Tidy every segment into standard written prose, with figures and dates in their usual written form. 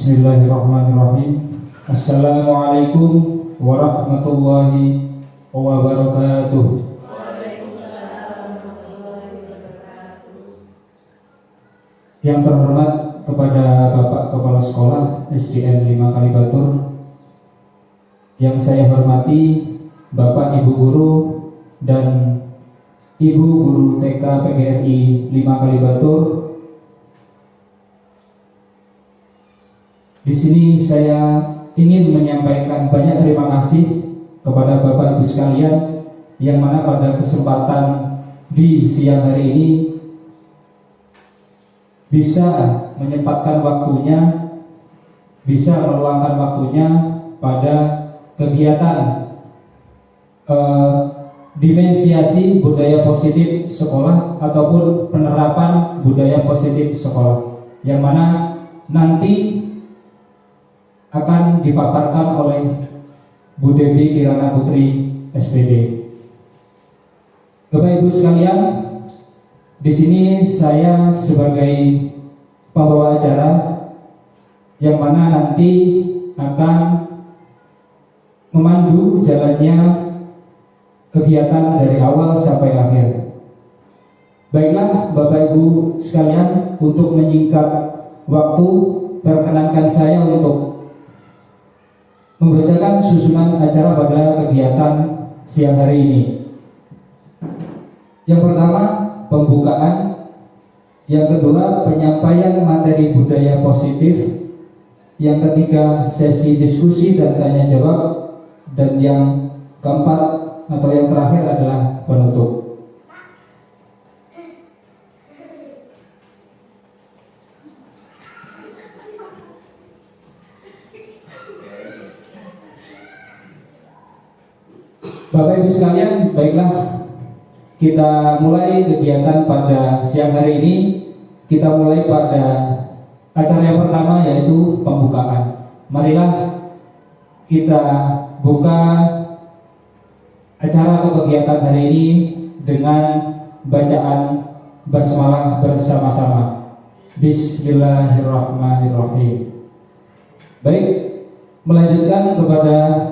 Bismillahirrahmanirrahim. Assalamualaikum warahmatullahi wabarakatuh. Yang terhormat kepada Bapak Kepala Sekolah SDN 5 Kalibatur, yang saya hormati Bapak Ibu Guru dan Ibu Guru TK PGRI 5 Kalibatur. Di sini saya ingin menyampaikan banyak terima kasih kepada Bapak Ibu sekalian, yang mana pada kesempatan di siang hari ini bisa menyempatkan waktunya, bisa meluangkan waktunya pada kegiatan dimensiasi budaya positif sekolah ataupun penerapan budaya positif sekolah, yang mana nanti akan dipaparkan oleh Bu Devi Kirana Putri SPD. Bapak Ibu sekalian, di sini saya sebagai pembawa acara, yang mana nanti akan memandu jalannya kegiatan dari awal sampai akhir. Baiklah Bapak Ibu sekalian, untuk menyingkat waktu, perkenankan saya untuk membacakan susunan acara pada kegiatan siang hari ini. Yang pertama, pembukaan. Yang kedua, penyampaian materi budaya positif. Yang ketiga, sesi diskusi dan tanya jawab. Dan yang keempat atau yang terakhir adalah penutup. Bapak Ibu sekalian, baiklah kita mulai kegiatan pada siang hari ini. Kita mulai pada acara yang pertama, yaitu pembukaan. Marilah kita buka acara atau kegiatan hari ini dengan bacaan basmalah bersama-sama. Bismillahirrahmanirrahim. Baik, melanjutkan kepada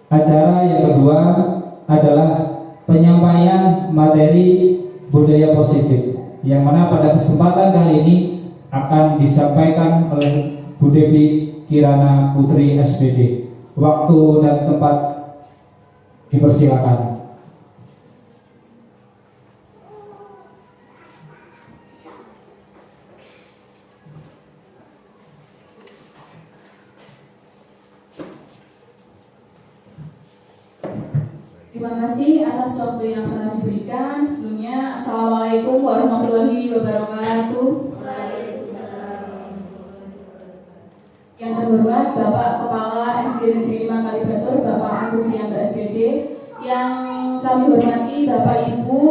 acara yang kedua adalah penyampaian materi budaya positif, yang mana pada kesempatan kali ini akan disampaikan oleh Bu Devi Kirana Putri SPD. Waktu dan tempat dipersilakan. Terima kasih atas waktu yang telah diberikan. Sebelumnya, Assalamualaikum warahmatullahi wabarakatuh. Yang terhormat Bapak Kepala SD Negeri 5 Kalibatur, Bapak Agus Rianto SPD. Yang kami hormati Bapak Ibu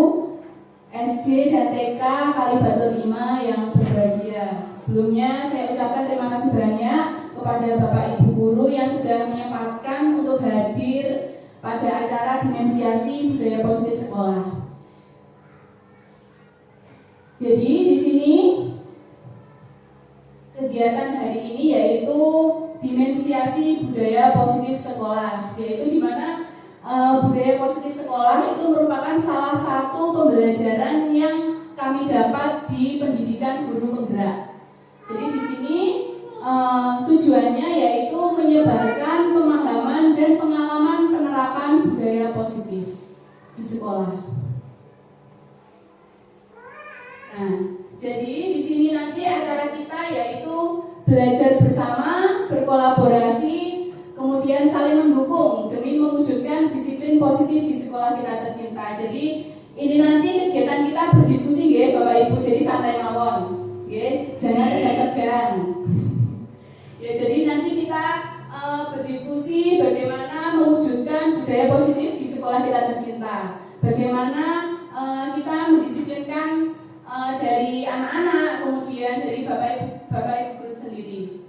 SD dan TK Kalibatur 5 yang berbahagia. Sebelumnya saya ucapkan terima kasih banyak kepada Bapak Ibu guru yang sudah menyempatkan untuk hadir pada acara dimensiasi budaya positif sekolah. Jadi di sini kegiatan hari ini yaitu dimensiasi budaya positif sekolah, yaitu di mana budaya positif sekolah itu merupakan salah satu pembelajaran yang kami dapat di pendidikan guru penggerak. Jadi di sini tujuannya yaitu menyebarkan pemahaman dan pengalaman penerapan budaya positif di sekolah. Nah, jadi di sini nanti acara kita yaitu belajar bersama, berkolaborasi, kemudian saling mendukung demi mewujudkan disiplin positif di sekolah kita tercinta. Jadi ini nanti kegiatan kita berdiskusi ya Bapak Ibu, jadi santai mawon, ya, jangan tegang-tegang. Ya, jadi nanti kita berdiskusi bagaimana mewujudkan budaya positif di sekolah kita tercinta. Bagaimana kita mendisiplinkan dari anak-anak, kemudian dari Bapak Ibu guru sendiri.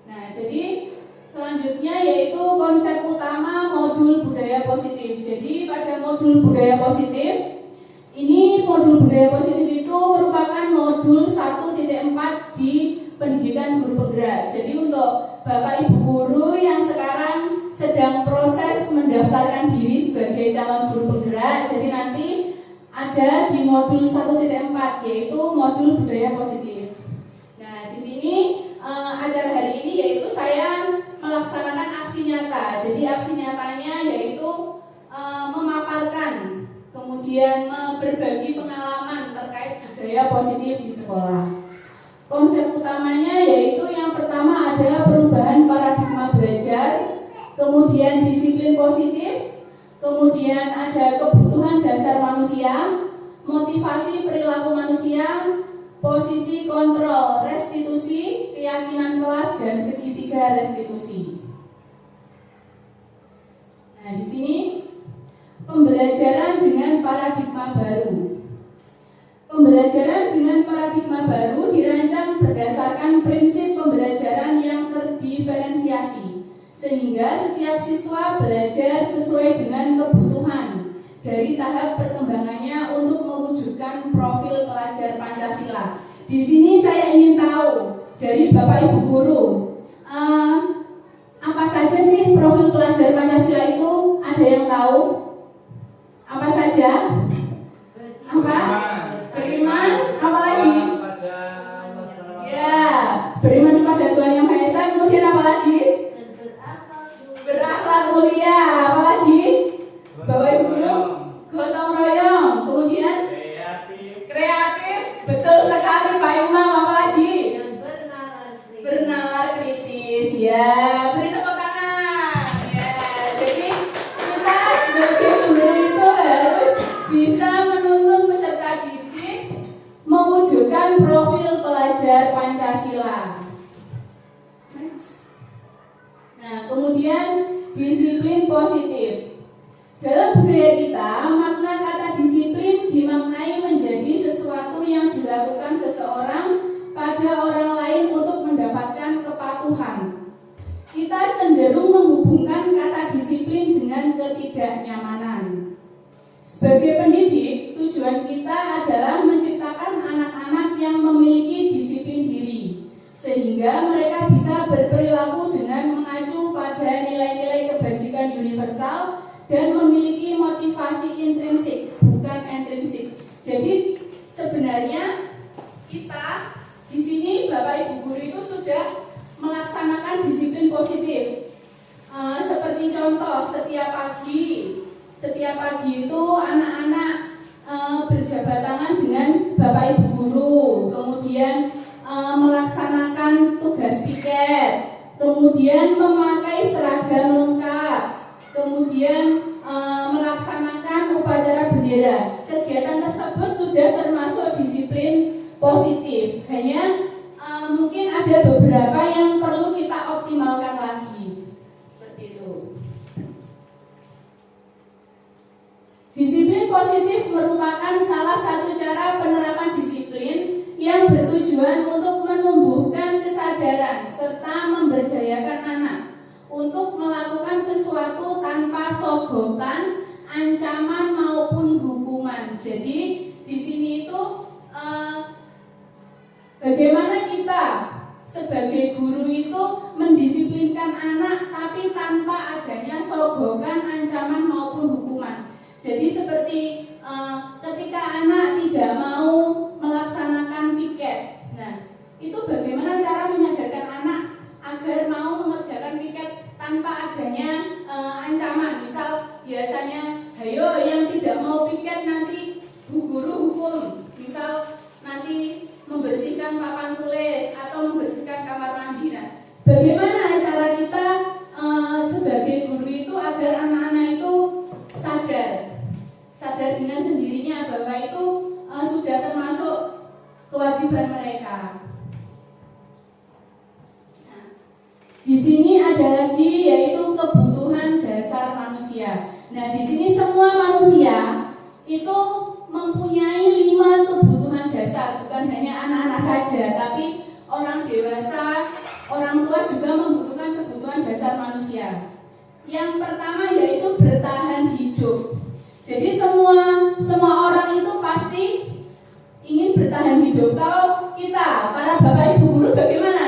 Nah, jadi selanjutnya yaitu konsep utama modul budaya positif. Jadi pada modul budaya positif ini, modul budaya positif itu merupakan modul 1.4 di pendidikan guru penggerak. Jadi untuk Bapak Ibu guru yang sekarang sedang proses mendaftarkan diri sebagai calon guru penggerak, jadi nanti ada di modul 1.4 yaitu modul budaya positif. Nah, di sini acara hari ini yaitu saya melaksanakan aksi nyata. Jadi aksi nyatanya yaitu memaparkan, kemudian berbagi pengalaman terkait budaya positif di sekolah. Konsep utamanya yaitu yang pertama adalah perubahan paradigma belajar, kemudian disiplin positif, kemudian ada kebutuhan dasar manusia, motivasi perilaku manusia, posisi kontrol restitusi, keyakinan kelas, dan segitiga restitusi. Nah, di sini pembelajaran dengan paradigma baru. Pembelajaran dengan paradigma baru dirancang berdasarkan prinsip pembelajaran yang terdiferensiasi, sehingga setiap siswa belajar sesuai dengan kebutuhan dari tahap perkembangannya untuk mewujudkan profil pelajar Pancasila. Di sini saya ingin tahu dari Bapak Ibu guru, apa saja sih profil pelajar Pancasila itu? Ada yang tahu? Apa saja? Apa? Beriman, apa lagi? Ya, beriman kepada Tuhan Yang Maha Esa. Kemudian apa lagi? Berakhlak mulia. Apa lagi? Bapak Ibu guru, gotong royong. Kemudian kreatif. Betul sekali Pak Imam. Apa lagi? Bernalar kritis. Ya, beri tepuk tangan. Ya, jadi kita sebagai guru itu harus bisa menuntun peserta didik mewujudkan profil pelajar Pancasila. Next. Nah, kemudian disiplin positif. Dalam budaya kita, makna kata disiplin dimaknai menjadi sesuatu yang dilakukan seseorang pada orang lain untuk mendapatkan kepatuhan. Kita cenderung menghubungkan kata disiplin dengan ketidaknyamanan. Sebagai pendidik, tujuan kita adalah menciptakan anak-anak yang memiliki disiplin diri, sehingga mereka bisa berperilaku dengan mengacu pada nilai-nilai kebajikan universal dan memiliki motivasi intrinsik, bukan intrinsik. Jadi sebenarnya kita di sini Bapak Ibu guru itu sudah melaksanakan disiplin positif. Seperti contoh, setiap pagi itu anak-anak berjabat tangan dengan Bapak Ibu guru, kemudian melaksanakan tugas piket, kemudian memakai seragam lengkap, kemudian melaksanakan upacara bendera. Kegiatan tersebut sudah termasuk disiplin positif. Hanya mungkin ada beberapa yang perlu kita optimalkan lagi. Seperti itu. Disiplin positif merupakan salah satu cara penerapan disiplin yang bertujuan untuk menumbuhkan kesadaran serta memberdayakan anak untuk melakukan sesuatu tanpa sogokan, ancaman maupun hukuman. Jadi di sini itu bagaimana kita sebagai guru itu mendisiplinkan anak tapi tanpa adanya sogokan, ancaman maupun hukuman. Jadi seperti ketika anak tidak mau melaksanakan piket, nah itu bagaimana cara menyadarkan anak agar mau mengerjakan piket tanpa adanya ancaman. Misal biasanya, ayo yang tidak mau piket nanti bu guru hukum. Misal nanti membersihkan papan tulis atau membersihkan kamar mandi. Nah, bagaimana cara kita sebagai guru itu agar anak-anak itu sadar dengan sendirinya bahwa itu sudah termasuk kewajiban mereka. Nah, di sini ada lagi yaitu kebutuhan dasar manusia. Nah, di sini semua manusia itu mempunyai 5 kebutuhan dasar, bukan hanya anak-anak saja, tapi orang dewasa, orang tua juga membutuhkan kebutuhan dasar manusia. Yang pertama yaitu bertahan hidup. Jadi semua orang itu pasti ingin bertahan hidup. Kalau kita, para bapak ibu guru, bagaimana?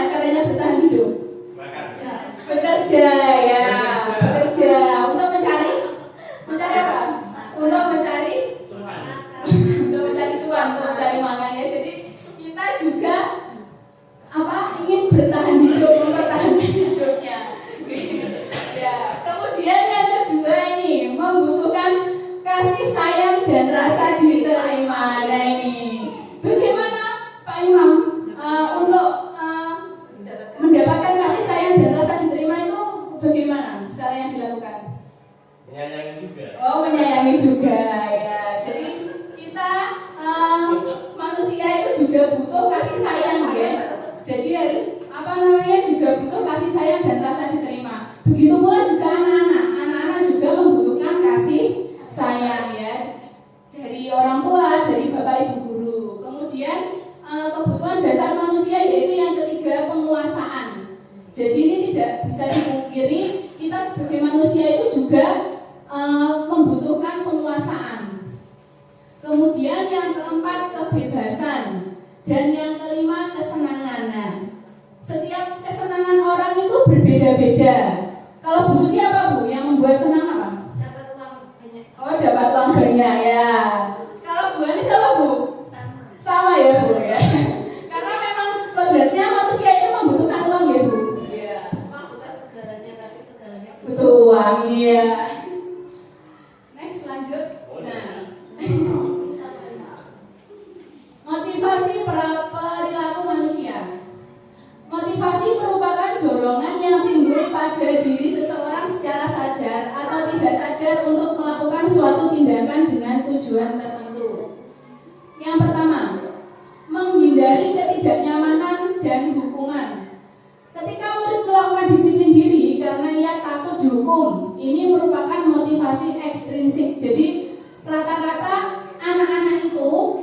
juga. Oh, menyayangi juga ya. Jadi kita manusia itu juga butuh kasih sayang ya. Jadi harus juga butuh kasih sayang dan rasa diterima. Begitu pula juga anak-anak juga membutuhkan kasih sayang ya dari orang tua, dari bapak ibu guru. Kemudian kebutuhan dasar manusia yaitu yang ketiga, penguasaan. Jadi ini tidak bisa dipungkiri, kita sebagai manusia itu juga membutuhkan penguasaan. Kemudian yang keempat, kebebasan. Dan yang kelima, kesenangan. Nah, setiap kesenangan orang itu berbeda-beda. Kalau Bu Susi apa Bu? Yang membuat senang apa? Dapat uang banyak. Oh, dapat uang banyak ya. Kalau Bu Anis apa Bu? Sama ya Bu ya. Karena memang kodratnya manusia itu membutuhkan uang ya Bu. Iya. Maksudnya segalanya, tapi segalanya Butuh uang ya. Next lanjut. Nah, motivasi perilaku manusia. Motivasi merupakan dorongan yang timbul pada diri seseorang secara sadar atau tidak sadar untuk melakukan suatu tindakan dengan tujuan tertentu. Yang pertama, menghindari ketidaknyamanan dan hukuman. Ketika murid melakukan disiplin diri karena ia takut dihukum, ini merupakan motivasi ekstrinsik. Jadi rata-rata anak-anak itu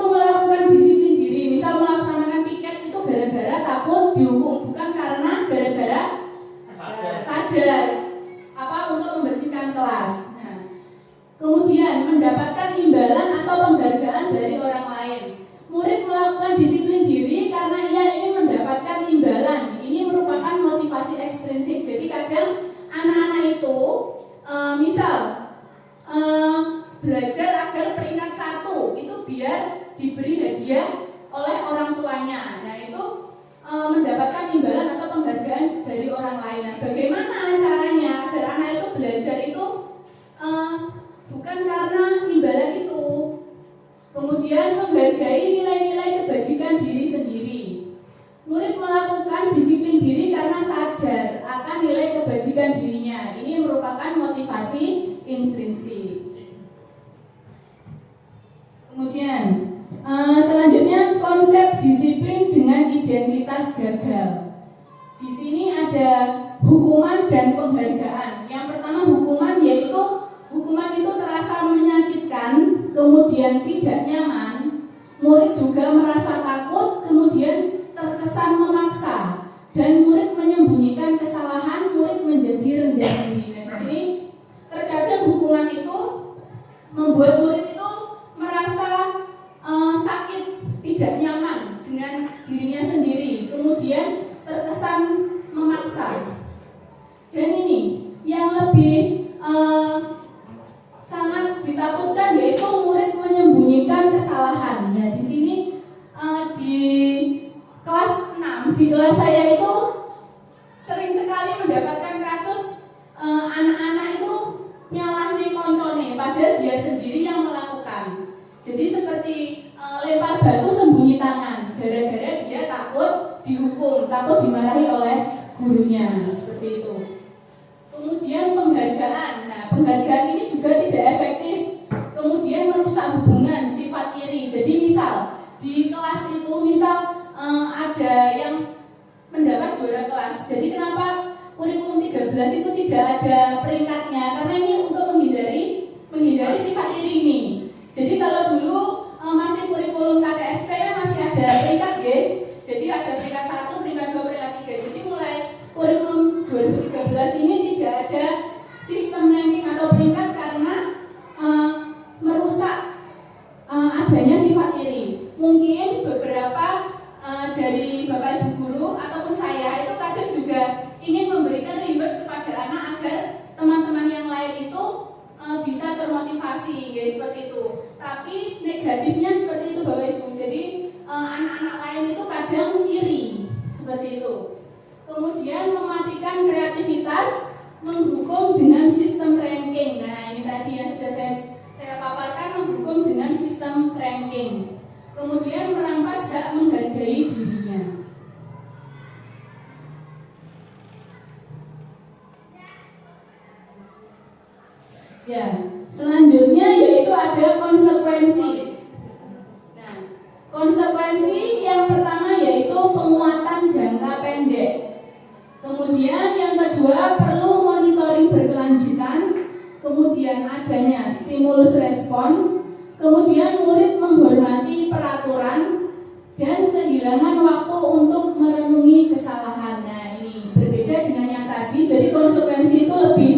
melakukan disiplin diri, misal melaksanakan piket itu gara-gara takut dihukum, bukan karena gara-gara sadar untuk membersihkan kelas. Nah, kemudian mendapatkan imbalan atau penghargaan dari orang lain. Murid melakukan disiplin diri karena ia ingin mendapatkan imbalan. Ini merupakan motivasi ekstrinsik. Jadi kadang anak-anak itu misal belajar agar peringkat 1 itu biar diberi hadiah oleh orang tuanya. Nah itu mendapatkan imbalan atau penghargaan dari orang lain. Nah, bagaimana caranya agar anak itu belajar itu bukan karena imbalan itu. Kemudian menghargai nilai-nilai kebajikan diri sendiri. Murid melakukan disiplin diri karena sadar akan nilai kebajikan dirinya. Ini merupakan motivasi intrinsik. Kemudian selanjutnya konsep disiplin dengan identitas gagal. Di sini ada hukuman dan penghargaan. Yang pertama hukuman, yaitu hukuman itu terasa menyakitkan, kemudian tidak nyaman. Murid juga merasa takut, kemudian terkesan memaksa, dan murid menyembunyikan kesalahan. Murid menjadi rendah diri. Nah, di sini terkadang hukuman itu membuat murid itu merasa sakit, tidak nyaman dengan dirinya sendiri, kemudian terkesan memaksa. Dan ini yang lebih sangat ditakutkan, yaitu murid menyembunyikan kesalahan. Nah, di sini di kelas 6, di kelas saya itu sering sekali mendapatkan kasus anak-anak itu nyalahin koncone, padahal dia sendiri yang melakukan. Jadi seperti lempar batu sembunyi tangan, gara-gara dia takut dihukum, takut dimarahi oleh gurunya, seperti itu. Kemudian penghargaan. Nah, penghargaan ini juga tidak efektif. Kemudian merusak hubungan, sifat iri. Jadi misal di kelas itu ada yang mendapat juara kelas. Jadi kenapa kurikulum 13 itu tidak ada peringkatnya? Karena ini untuk menghindari sifat iri ini. Jadi kalau dulu masih kurikulum KTSP kan masih ada peringkat G. Jadi ada peringkat 1, peringkat 2, peringkat 3. Jadi mulai kurikulum 2013 ini tidak ada sistem ranking atau peringkat karena merusak adanya sifat iri. Mungkin beberapa dari Bapak Ibu guru ataupun saya itu kadang juga ingin memberikan reward kepada anak agar teman-teman yang lain itu bisa termotivasi, ya, seperti itu. Tapi negatifnya seperti itu Bapak Ibu. Jadi anak-anak lain itu kadang iri, seperti itu. Kemudian mematikan kreativitas, menghukum dengan sistem ranking. Nah, ini tadi yang sudah saya paparkan, menghukum dengan sistem ranking. Kemudian merampas hak menghargai dirinya. Ya, selanjutnya yaitu ada konsekuensi. Nah, konsekuensi yang pertama yaitu penguatan jangka pendek. Kemudian yang kedua perlu monitoring berkelanjutan. Kemudian adanya stimulus respon. Kemudian murid menghormati peraturan dan kehilangan waktu untuk merenungi kesalahan. Nah, ini berbeda dengan yang tadi. Jadi konsekuensi itu lebih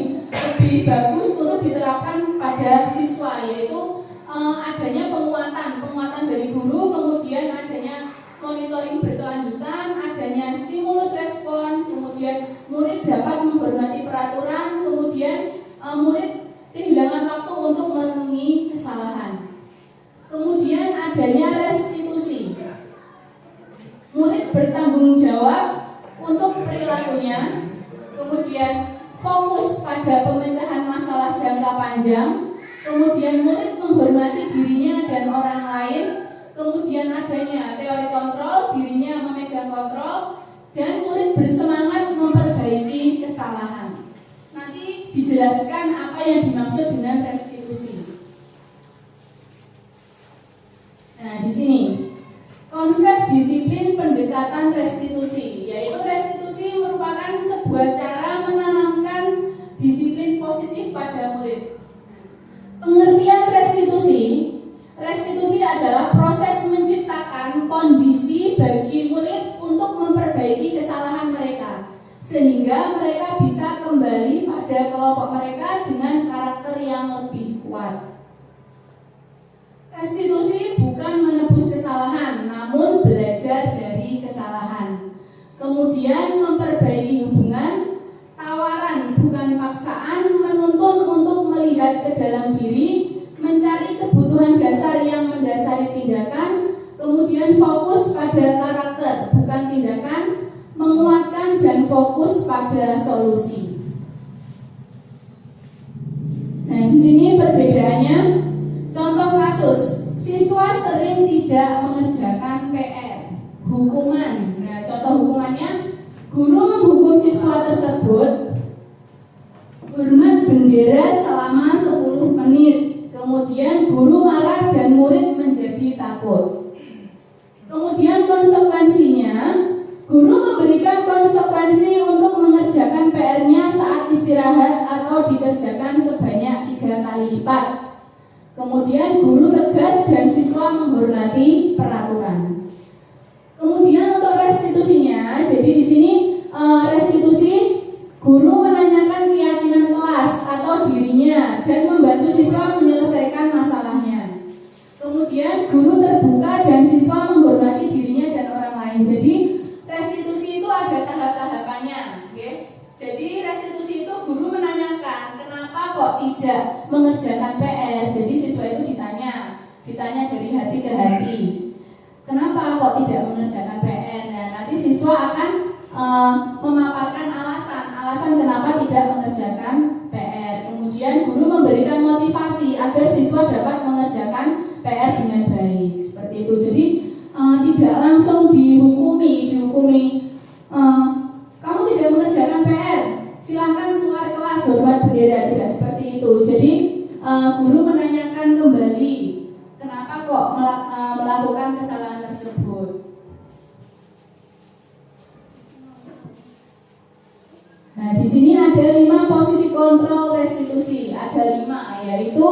bagus untuk diterapkan pada siswa, yaitu adanya penguatan dari guru, kemudian adanya monitoring berkelanjutan, adanya stimulus respon, kemudian murid dapat menghormati peraturan, kemudian murid kehilangan waktu untuk merenungi kesalahan. Kemudian adanya restitusi. Murid bertanggung jawab untuk perilakunya, kemudian fokus pada pemecahan masalah jangka panjang, kemudian murid menghormati dirinya dan orang lain, kemudian adanya teori kontrol, dirinya memegang kontrol, dan murid bersemangat memperbaiki kesalahan. Nanti dijelaskan apa yang dimaksud dengan restitusi. Nah, di sini konsep disiplin pendekatan restitusi, yaitu restitusi merupakan sebuah cara menanamkan disiplin positif pada murid. Pengertian restitusi adalah proses menciptakan kondisi bagi murid untuk memperbaiki kesalahan mereka, sehingga mereka bisa kembali pada kelompok mereka dengan karakter yang lebih kuat. Restitusi bukan menebus kesalahan, namun belajar dari kesalahan. Kemudian memperbaiki hubungan, tawaran bukan paksaan, menuntun untuk melihat ke dalam diri, mencari kebutuhan dasar yang mendasari tindakan, kemudian fokus pada karakter bukan tindakan, menguatkan dan fokus pada solusi. Nah, di sini perbedaannya. Contoh kasus, siswa sering tidak mengerjakan PR, hukuman. Nah, contoh hukumannya, guru menghukum siswa tersebut hormat bendera selama 10 menit. Kemudian guru marah dan murid menjadi takut. Kemudian konsekuensinya, guru memberikan konsekuensi untuk mengerjakan PR-nya saat istirahat atau dikerjakan sebanyak 3 kali lipat. Kemudian guru tegas dan siswa menghormati peraturan. Kemudian untuk restitusinya, jadi di sini restitusi guru menanyakan keyakinan kelas atau dirinya dan membantu siswa menyelesaikan masalahnya. Kemudian guru terbuka dan siswa menghormati dirinya dan orang lain. Jadi restitusi itu ada tahap-tahapannya, okay? Jadi restitusi itu guru menanyakan kenapa kok tidak mengerjakan PR. Jadi siswa itu ditanya dari hati ke hati. Kenapa kok tidak mengerjakan PR? Nah, nanti siswa akan memaparkan alasan kenapa tidak mengerjakan PR. Kemudian guru memberikan motivasi agar siswa dapat mengerjakan PR dengan baik. Seperti itu. Jadi tidak langsung dihukumi. Kamu tidak mengerjakan PR, silakan keluar kelas, hormat bendera. Tidak seperti itu. Jadi guru menanyakan kembali kenapa kok melakukan kesalahan tersebut. Nah, di sini ada 5 posisi kontrol restitusi. Ada 5, yaitu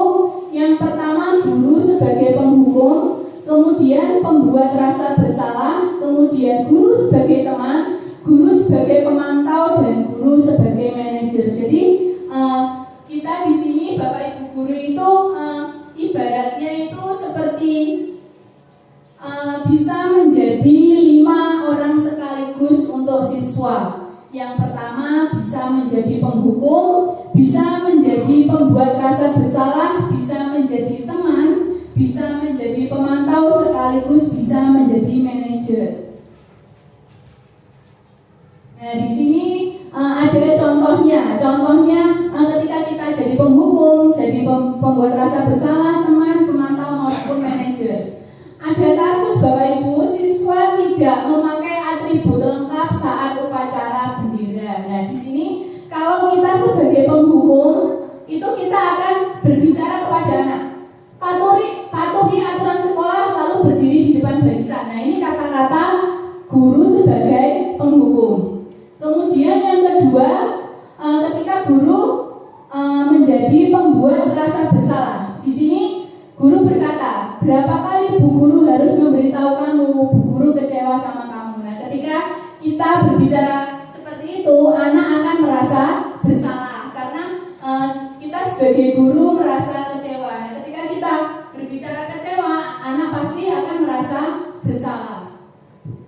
yang pertama guru sebagai penghukum, kemudian pembuat rasa bersalah, kemudian guru sebagai teman, guru sebagai pemantau, dan guru sebagai manajer. Jadi kita di sini Bapak Ibu guru itu ibaratnya itu seperti bisa menjadi 5 orang sekaligus untuk siswa. Yang pertama bisa menjadi penghukum, bisa menjadi pembuat rasa bersalah, bisa menjadi teman, bisa menjadi pemantau, sekaligus bisa menjadi manajer. Nah, di sini ada contohnya. Ketika kita jadi penghukum, jadi pembuat rasa bersalah, teman, pemantau maupun manajer. Ada kasus Bapak Ibu, siswa tidak memakai atribut lengkap saat upacara bendera. Nah, di sini kalau kita sebagai penghukum itu kita akan akan berbicara kepada anak, patuhi aturan sekolah lalu berdiri di depan barisan. Nah, ini kata-kata guru sebagai penghukum. Kemudian yang kedua, ketika guru menjadi pembuat rasa bersalah. Di sini guru berkata, berapa kali Bu Guru harus memberitahu kamu, Bu Guru kecewa sama kamu. Nah, ketika kita berbicara seperti itu, anak akan merasa bersalah karena kita sebagai guru merasa kecewa. Nah, ketika kita berbicara kecewa, anak pasti akan merasa bersalah.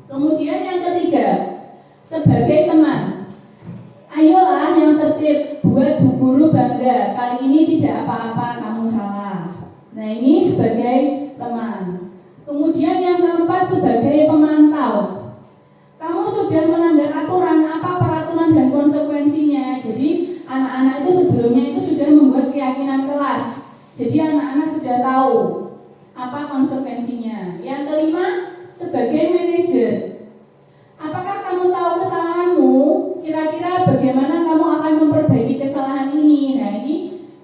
Kemudian yang ketiga, sebagai teman, ayolah yang tertib, buat Bu Guru bangga. Kali ini tidak apa-apa, kamu salah. Nah, ini sebagai teman. Kemudian yang keempat, sebagai pemantau. Kamu sudah melanggar aturan, apa peraturan dan konsekuensinya. Jadi anak-anak itu sebelumnya itu sudah membuat keyakinan kelas. Jadi anak-anak sudah tahu apa konsekuensinya. Yang kelima, sebagai manajer. Apakah kamu tahu kesalahanmu? Kira-kira bagaimana kamu akan memperbaiki kesalahan ini? Nah, ini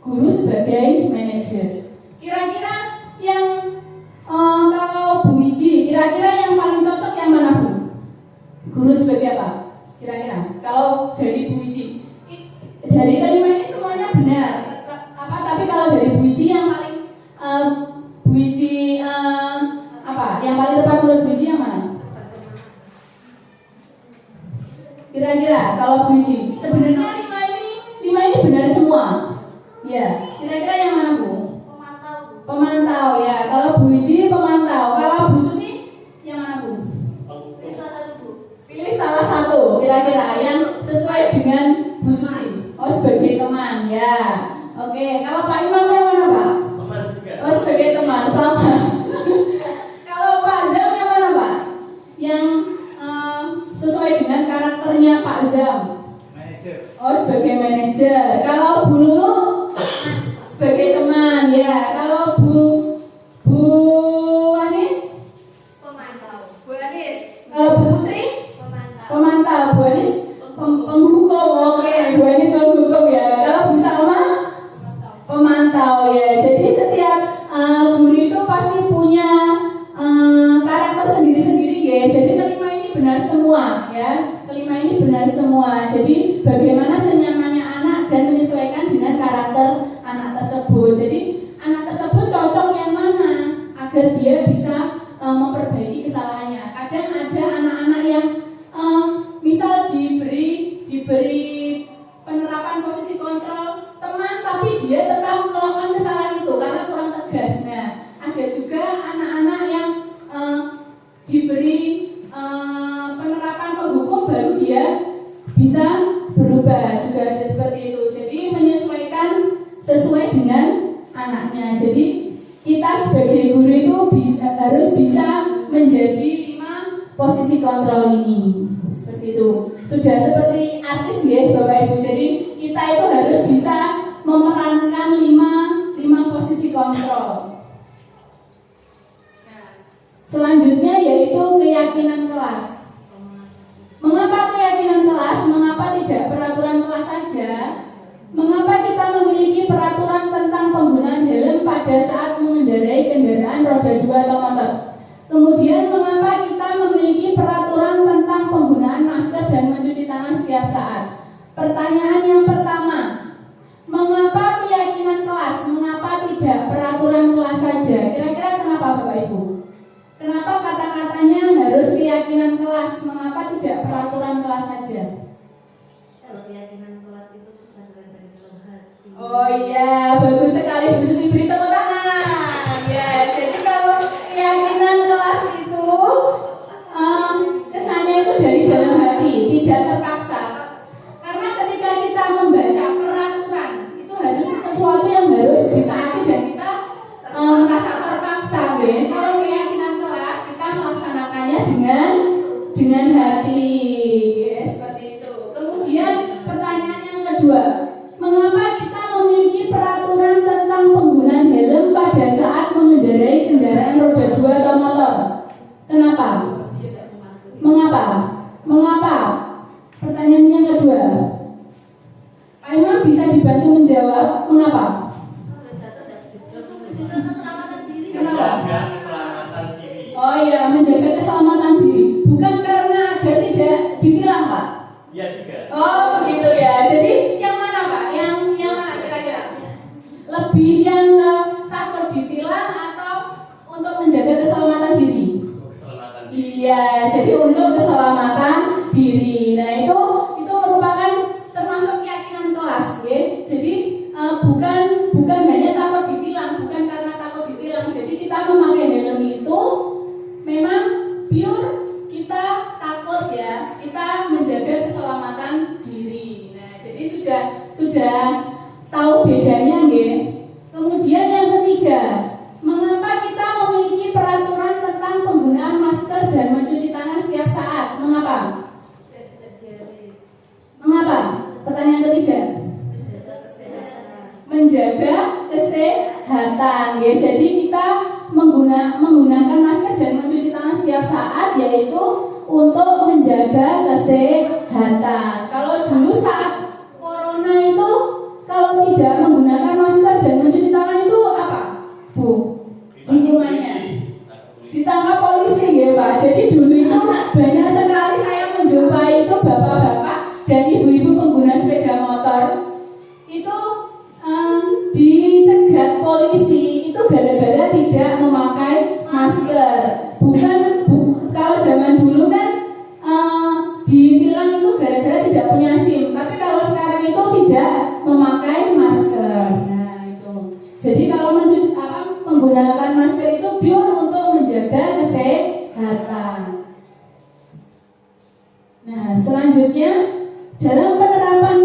guru sebagai manajer. Kira-kira yang kalau Bu Wiji, kira-kira yang paling cocok yang mana, Bu? Guru sebagai apa? Kira-kira kalau dari Bu Wiji, dari kelima ini semuanya benar. Tapi kalau dari Bu Wiji yang paling Bu Wiji apa? Yang paling tepat menurut Bu Wiji yang mana? Kira-kira kalau Bu Wiji, sebenarnya lima ini benar semua. Ya, kira-kira yang mana, Bu? Pemantau ya. Kalau Bu Wiji pemantau. Kalau Bu Susi yang mana, Bu? Pilih salah satu kira-kira yang sesuai dengan Bu Susi. Oh, sebagai teman ya. Oke, kalau Pak Imam yang mana, Pak? Teman juga. Oh, sebagai teman sama. Kalau Pak Zam yang mana, Pak? Yang sesuai dengan karakternya Pak Zam. Manajer. Oh, sebagai manajer. Kalau Bu Lulu sebagai teman ya. Kalau Bu Anis Bu Anis. Kalau Bu Putri pemantau. Bu Anis penghukum. Oke, Bu Anis penghukum ya. Kalau Bu Salma pemantau ya. Jadi setiap guru itu pasti punya karakter sendiri-sendiri ya. Jadi kelima ini benar semua ya. Kelima ini benar semua. Jadi bagaimana senyamannya anak dan menyesuaikan dengan karakter anak tersebut. Jadi anak tersebut cocok yang mana agar dia bisa memperbaiki kesalahannya. Kadang ada anak-anak yang misal diberi penerapan posisi kontrol teman, tapi dia tetap melakukan kesalahan itu karena kurang tegas. Nah, ada juga anak-anak yang diberi penerapan penghukum baru dia bisa berubah, juga ada seperti itu. Jadi menyesuaikan sesuai dengan anaknya. Jadi kita sebagai guru itu harus bisa menjadi 5 posisi kontrol ini. Seperti itu. Sudah seperti artis ya Bapak Ibu. Jadi kita itu harus bisa memerankan 5 posisi kontrol. Nah, selanjutnya yaitu keyakinan kelas. Mengapa keyakinan kelas? Mengapa tidak peraturan kelas saja? Mengapa kita memiliki peraturan tentang penggunaan helm pada saat mengendarai kendaraan roda 2 atau motor? Kemudian mengapa kita memiliki peraturan tentang penggunaan masker dan mencuci tangan setiap saat? Pertanyaan yang pertama, mengapa keyakinan kelas? Mengapa tidak peraturan kelas saja? Kira-kira kenapa Bapak Ibu? Kenapa kata-katanya harus keyakinan kelas? Mengapa tidak peraturan kelas saja? Kalau keyakinan kelas itu kesadaran dari dalam hati. Oh iya, bagus sekali Bu Susi, beri tepuk tangan. Ya, jadi kalau keyakinan kelas itu kesannya itu dari dalam hati, tidak terpaksa. Karena ketika kita membaca peraturan itu harus sesuatu yang harus ditaati dan kita merasa terpaksa, ya. Kalau keyakinan kelas kita melaksanakannya dengan hati, ya, seperti itu. Kemudian pertanyaan yang kedua, mengapa kita memiliki peraturan tentang penggunaan helm pada saat mengendarai kendaraan roda 2 atau motor? Kenapa? Mengapa? Mengapa? Pertanyaan yang kedua, Pak Imam bisa dibantu menjawab mengapa? lebih yang ke takut ditilang atau untuk menjaga keselamatan diri? Iya, jadi untuk keselamatan diri. Nah itu merupakan termasuk keyakinan kelas, ya. Jadi bukan hanya takut ditilang, bukan karena takut ditilang. Jadi kita memakai helm itu memang pure kita takut ya, kita menjaga keselamatan diri. Nah jadi sudah tahu bedanya, ya. Kemudian yang ketiga, mengapa kita memiliki peraturan tentang penggunaan masker dan mencuci tangan setiap saat? Mengapa? Mengapa? Pertanyaan ketiga. Menjaga kesehatan, ya. Jadi kita menggunakan masker dan mencuci tangan setiap saat, yaitu untuk menjaga kesehatan. Kalau dulu saat corona itu, kalau tidak menggunakan masker dan mencuci tangan itu apa, Bu? Hukumannya ditangkap polisi, ya Pak. Jadi dulu itu banyak sekali saya menjumpai itu bapak-bapak dan ibu-ibu pengguna sepeda motor itu dicegat polisi itu gara-gara tidak memakai masker. Kalau zaman dulu kan ditilang itu gara-gara tidak punya SIM, tapi kalau sekarang itu tidak memakai masker. Nah itu. Jadi kalau menggunakan masker itu pure untuk menjaga kesehatan. Nah selanjutnya, dalam penerapan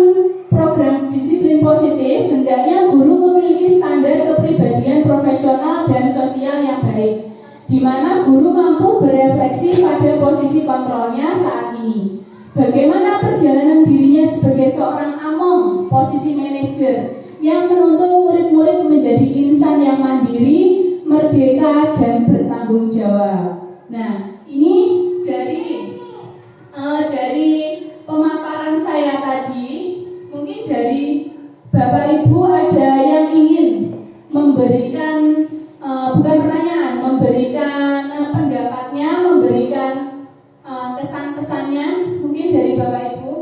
program disiplin positif, hendaknya guru memiliki standar kepribadian profesional dan sosial yang baik, di mana guru mampu berefleksi pada posisi kontrolnya saat ini. Bagaimana perjalanan dirinya sebagai seorang among, posisi manajer, yang menuntut murid-murid menjadi insan yang mandiri, merdeka, dan bertanggung jawab. Nah, ini dari pemaparan saya tadi, mungkin dari Bapak Ibu ada yang ingin memberikan bukan pertanyaan, memberikan pendapatnya, memberikan kesan-pesannya, mungkin dari Bapak Ibu.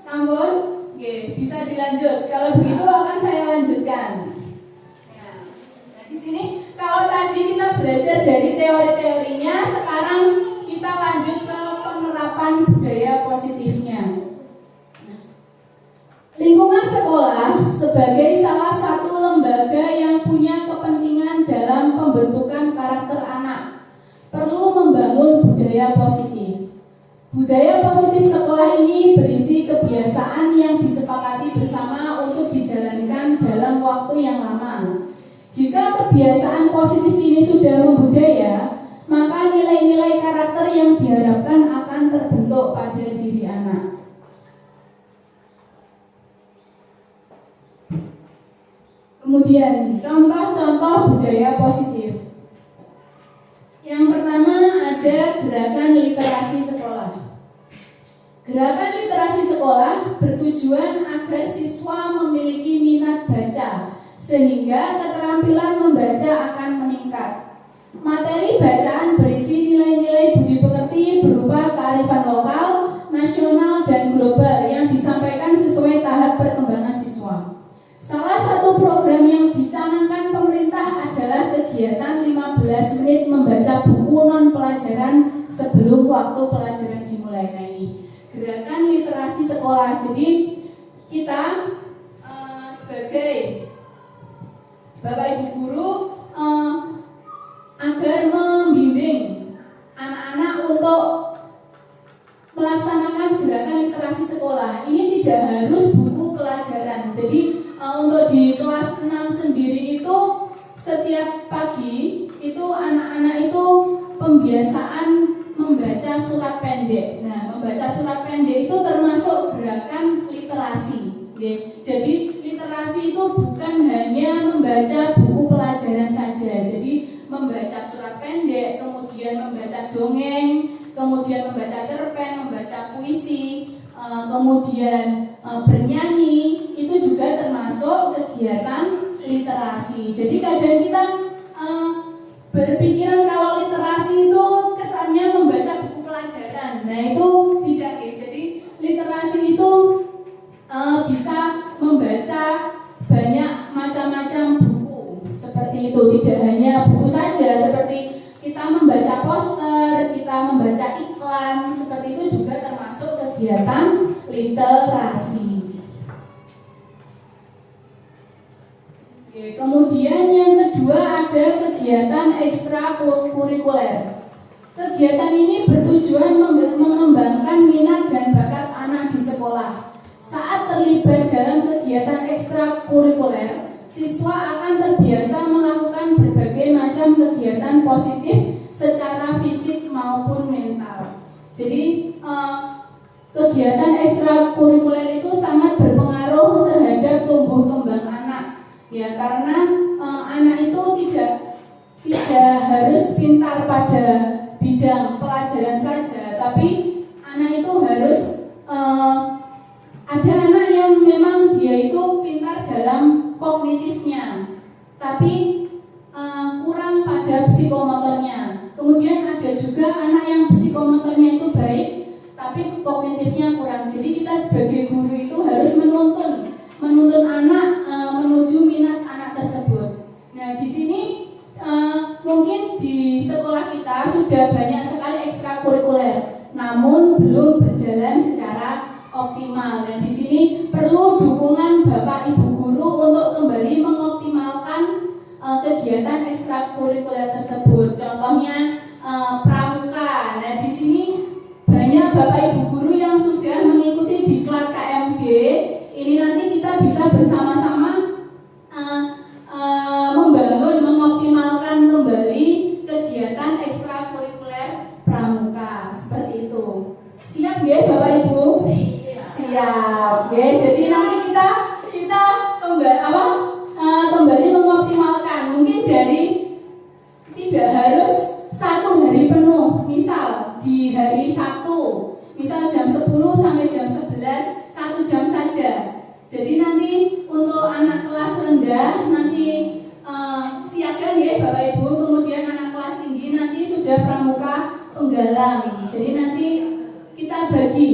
Sampun, oke, bisa dilanjut. Kalau begitu akan saya lanjutkan. Nah, di sini kalau tadi kita belajar dari teori-teorinya, sekarang kita lanjut ke penerapan budaya positifnya. Lingkungan sekolah sebagai salah satu lembaga yang punya kepentingan dalam pembentukan karakter anak perlu membangun budaya positif. Budaya positif sekolah ini berisi kebiasaan yang disepakati bersama untuk dijalankan dalam waktu yang lama. Jika kebiasaan positif ini sudah membudaya, maka nilai-nilai karakter yang diharapkan akan terbentuk pada diri anak. Kemudian, contoh-contoh budaya positif. Yang pertama ada gerakan literasi sekolah. Gerakan literasi sekolah bertujuan agar siswa memiliki minat baca, sehingga keterampilan membaca akan meningkat. Materi bacaan berisi nilai-nilai budi pekerti berupa kearifan lokal, nasional, dan global yang disampaikan sesuai tahap perkembangan siswa. Salah satu program yang dicanangkan pemerintah adalah kegiatan 15 menit membaca buku non-pelajaran sebelum waktu pelajaran dimulai. Nah ini gerakan literasi sekolah. Jadi kita sebagai Bapak Ibu guru agar membimbing anak-anak untuk melaksanakan gerakan literasi sekolah. Ini tidak harus buku pelajaran. Jadi untuk di kelas 6 sendiri itu setiap pagi itu anak-anak itu pembiasaan membaca surat pendek. Nah, membaca surat pendek itu termasuk gerakan literasi. Jadi literasi itu bukan hanya membaca buku pelajaran saja. Jadi membaca surat pendek, kemudian membaca dongeng, kemudian membaca cerpen, membaca puisi, kemudian bernyanyi, itu juga termasuk kegiatan literasi. Jadi kadang kita berpikiran kalau literasi itu kesannya membaca buku pelajaran. Nah itu tidak ya. Jadi literasi tidak hanya buku saja, seperti kita membaca poster, kita membaca iklan, seperti itu juga termasuk kegiatan literasi. Oke, kemudian yang kedua ada kegiatan ekstrakurikuler. Kegiatan ini bertujuan mengembangkan minat dan bakat anak di sekolah. Saat terlibat dalam kegiatan ekstrakurikuler, siswa akan terbiasa melakukan berbagai macam kegiatan positif secara fisik maupun mental. Jadi kegiatan ekstrakurikuler itu sangat berpengaruh terhadap tumbuh kembang anak. Ya, karena anak itu tidak harus pintar pada bidang pelajaran saja, tapi anak itu harus ada anak yang memang dia itu pintar dalam kognitifnya, tapi kurang pada psikomotornya. Kemudian ada juga anak yang psikomotornya itu baik, tapi kognitifnya kurang. Jadi kita sebagai guru itu harus menuntun anak menuju minat anak tersebut. Nah, di sini mungkin di sekolah kita sudah banyak sekali ekstrakurikuler, namun belum berjalan secara optimal. Dan di sini perlu dukungan Bapak Ibu guru untuk kembali mengoptimalkan kegiatan ekstrakurikuler tersebut. Contohnya pramuka. Nah, di sini banyak Bapak Ibu guru yang sudah mengikuti diklat KMD. Ini nanti kita bisa bersama-sama mengoptimalkan kembali kegiatan ekstrakurikuler pramuka seperti itu. Siap ya Bapak Ibu? Siap. Ya, jadi nanti kita kembali mengoptimalkan. Mungkin dari tidak harus 1 hari penuh. Misal di hari Sabtu, misal jam 10 sampai jam 11, 1 jam saja. Jadi nanti untuk anak kelas rendah nanti siapkan ya Bapak Ibu. Kemudian anak kelas tinggi nanti sudah pramuka penggalang. Jadi nanti kita bagi.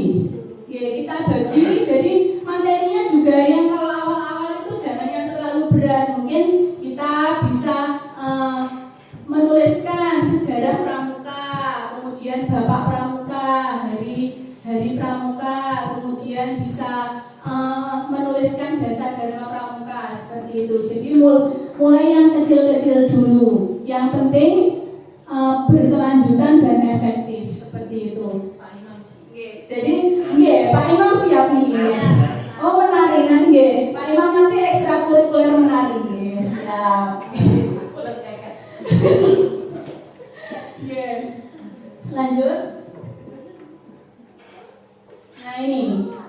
Jadi materinya juga yang kalau awal-awal itu jangan yang terlalu berat. Mungkin kita bisa menuliskan sejarah pramuka, kemudian bapak pramuka, hari pramuka, kemudian bisa menuliskan dasar dharma pramuka seperti itu. Jadi mulai yang kecil-kecil dulu. Yang penting berkelanjutan dan efektif seperti itu. Jadi, Pak Imam siap nih. Oh, menari nanti, Pak Imam nanti ekstrakurikuler menari. Siap. Lanjut. Nah, ini.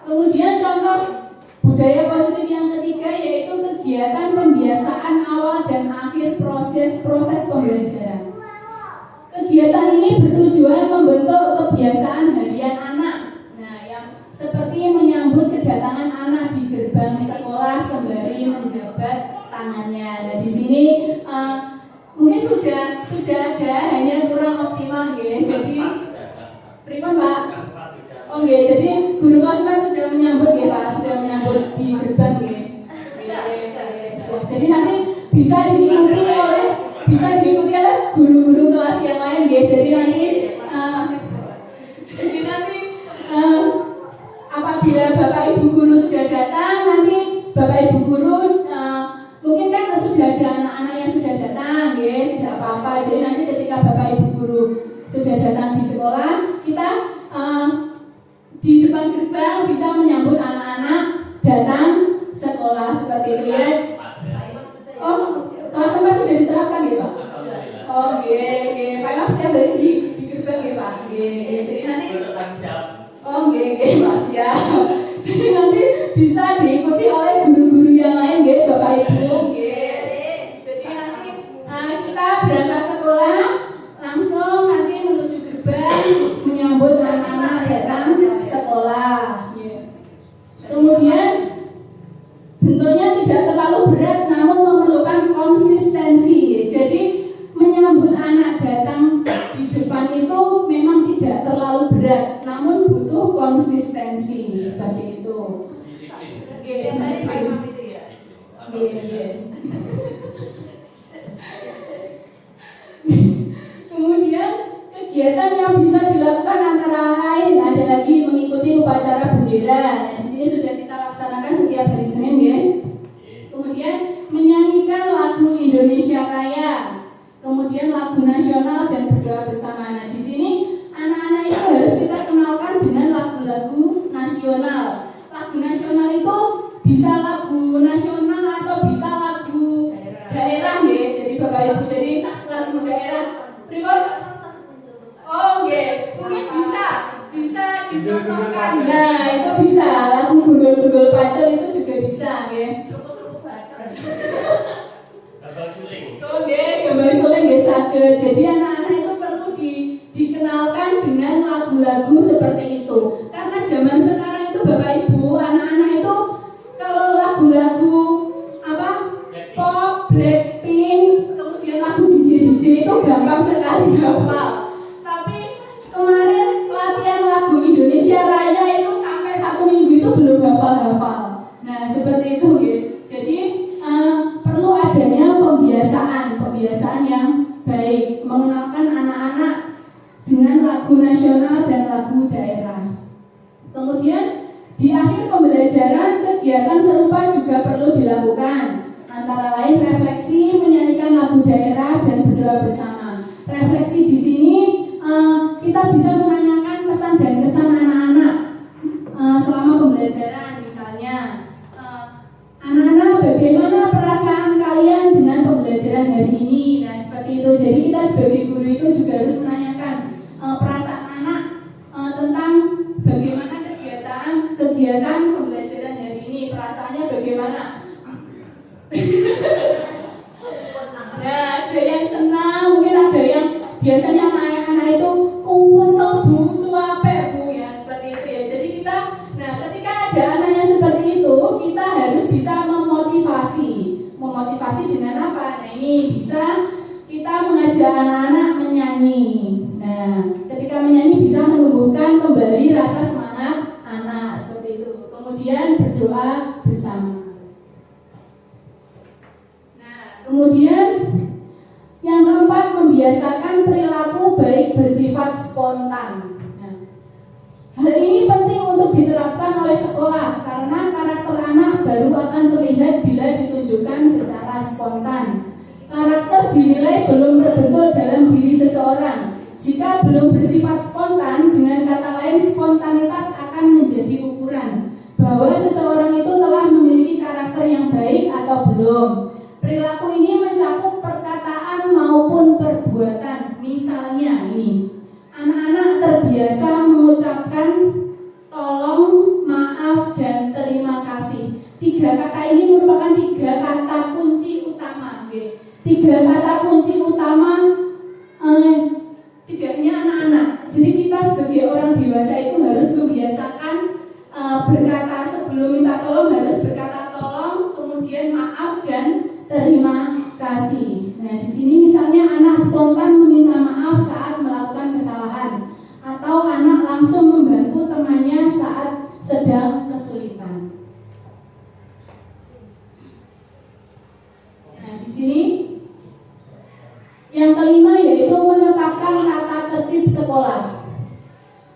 Kemudian contoh budaya positif yang ketiga yaitu kegiatan pembiasaan awal dan akhir proses pembelajaran. Kegiatan ini bertujuan membentuk kebiasaan harian anak. Nah, yang seperti menyambut kedatangan anak di gerbang sekolah sembari menjabat tangannya. Nah, di sini mungkin sudah ada, hanya kurang optimal ya. Jadi, pripun Pak? Oh nggih, jadi guru kelas sudah menyambut ya Pak, sudah menyambut di gerbang ya. Jadi nanti bisa diikuti oleh guru-guru kelas yang lain ya. Jadi nanti apabila Bapak Ibu guru sudah datang, nanti Bapak Ibu guru mungkin kan sudah ada anak-anak yang sudah datang ya, tidak apa-apa. Jadi nanti ketika Bapak Ibu guru sudah datang di sekolah, kita di depan gerbang bisa menyambut anak-anak datang sekolah seperti itu ya. Oh, kelas sampai sudah diterapkan ya Pak? Oh, Pak Imam siap dari di gerbang ya Pak? Jadi nanti Pak siap. Jadi nanti bisa diikuti oleh guru-guru yang lain ya Bapak Ibu. Jadi nanti kita berangkat sekolah langsung nanti menuju gerbang menyambut anak-anak datang sekolah. Kemudian bentuknya tidak terlalu berat namun memerlukan konsistensi. Jadi menyambut anak datang di depan itu memang tidak terlalu berat namun butuh konsistensi seperti itu. Disiplin. bendera. Nah, di sini sudah kita laksanakan setiap hari Senin ya. Kemudian menyanyikan lagu Indonesia Raya, kemudian lagu nasional dan berdoa bersama. Nah, di sini anak-anak itu harus kita kenalkan dengan lagu-lagu nasional. Lagu nasional itu bisa lagu nasional atau bisa lagu daerah ya. Jadi Bapak Ibu, jadi lagu daerah. Pripun? Oh, nggih. Mungkin bisa dicontohkan. Nah, itu bisa. Lagu Gundul-Gundul Pacul itu juga bisa nggih. Oh, nggih, gambar suling nggih saged. Jadi anak-anak itu perlu dikenalkan dengan lagu-lagu seperti itu. Karena zaman sekarang itu Bapak Ibu, anak-anak itu kalau lagu-lagu apa? Pop, Blackpink, kemudian lagu DJ itu gampang sekali hafal. Tapi kemarin pelatihan lagu Indonesia Raya itu sampai 1 minggu itu belum hafal-hafal. Nah, seperti itu ya. Jadi perlu adanya pembiasaan yang baik, mengenalkan anak-anak dengan lagu nasional dan lagu daerah. Kemudian di akhir pembelajaran kegiatan serupa juga perlu dilakukan. Antara lain refleksi, menyanyikan lagu daerah dan berdoa bersama. Refleksi di sini kita bisa menanyakan pesan dan kesan anak-anak selama pembelajaran. Misalnya, anak-anak bagaimana perasaan kalian dengan pembelajaran hari ini? Nah, seperti itu. Jadi kita sebagai guru itu juga harus menanyakan perasaan anak tentang bagaimana kegiatan pembelajaran hari ini. Perasaannya bagaimana? Nah, ada yang senang, mungkin ada yang biasanya anak-anak itu kesel bu, cuapek bu, ya seperti itu ya. Jadi kita, nah ketika ada anaknya seperti itu, kita harus bisa memotivasi dengan apa? Nah, ini bisa kita mengajak anak-anak menyanyi. Nah, ketika menyanyi bisa menumbuhkan kembali rasa semangat anak seperti itu. Kemudian berdoa bersama. Kemudian yang keempat, membiasakan perilaku baik bersifat spontan. Nah, hal ini penting untuk diterapkan oleh sekolah karena karakter anak baru akan terlihat bila ditunjukkan secara spontan. Karakter dinilai belum terbentuk dalam diri seseorang. Jika belum bersifat spontan, dengan kata lain spontanitas akan menjadi ukuran bahwa seseorang itu telah memiliki karakter yang baik atau belum. Perilaku ini mencakup perkataan maupun perbuatan. Misalnya ini, anak-anak terbiasa mengucapkan tolong, maaf, dan terima kasih. 3 kata ini merupakan 3 kata kunci utama. 3 kata kunci utama tidak hanya anak-anak. Jadi kita sebagai orang dewasa itu harus membiasakan berkata sebelum minta tolong harus berkata tolong, kemudian maaf dan terima kasih. Nah, di sini misalnya anak spontan meminta maaf saat melakukan kesalahan atau anak langsung membantu temannya saat sedang kesulitan. Nah, di sini yang kelima yaitu menetapkan tata tertib sekolah.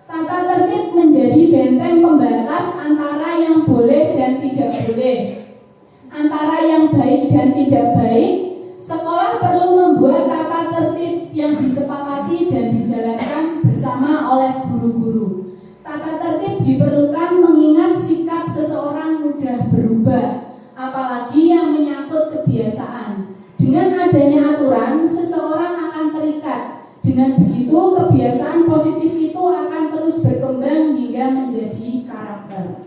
Tata tertib menjadi benteng pembatas antara yang boleh dan tidak boleh, antara yang baik dan tidak baik. Sekolah perlu membuat tata tertib yang disepakati dan dijalankan bersama oleh guru-guru. Tata tertib diperlukan mengingat sikap seseorang mudah berubah, apalagi yang menyangkut kebiasaan. Dengan adanya aturan, seseorang akan terikat. Dengan begitu, kebiasaan positif itu akan terus berkembang hingga menjadi karakter.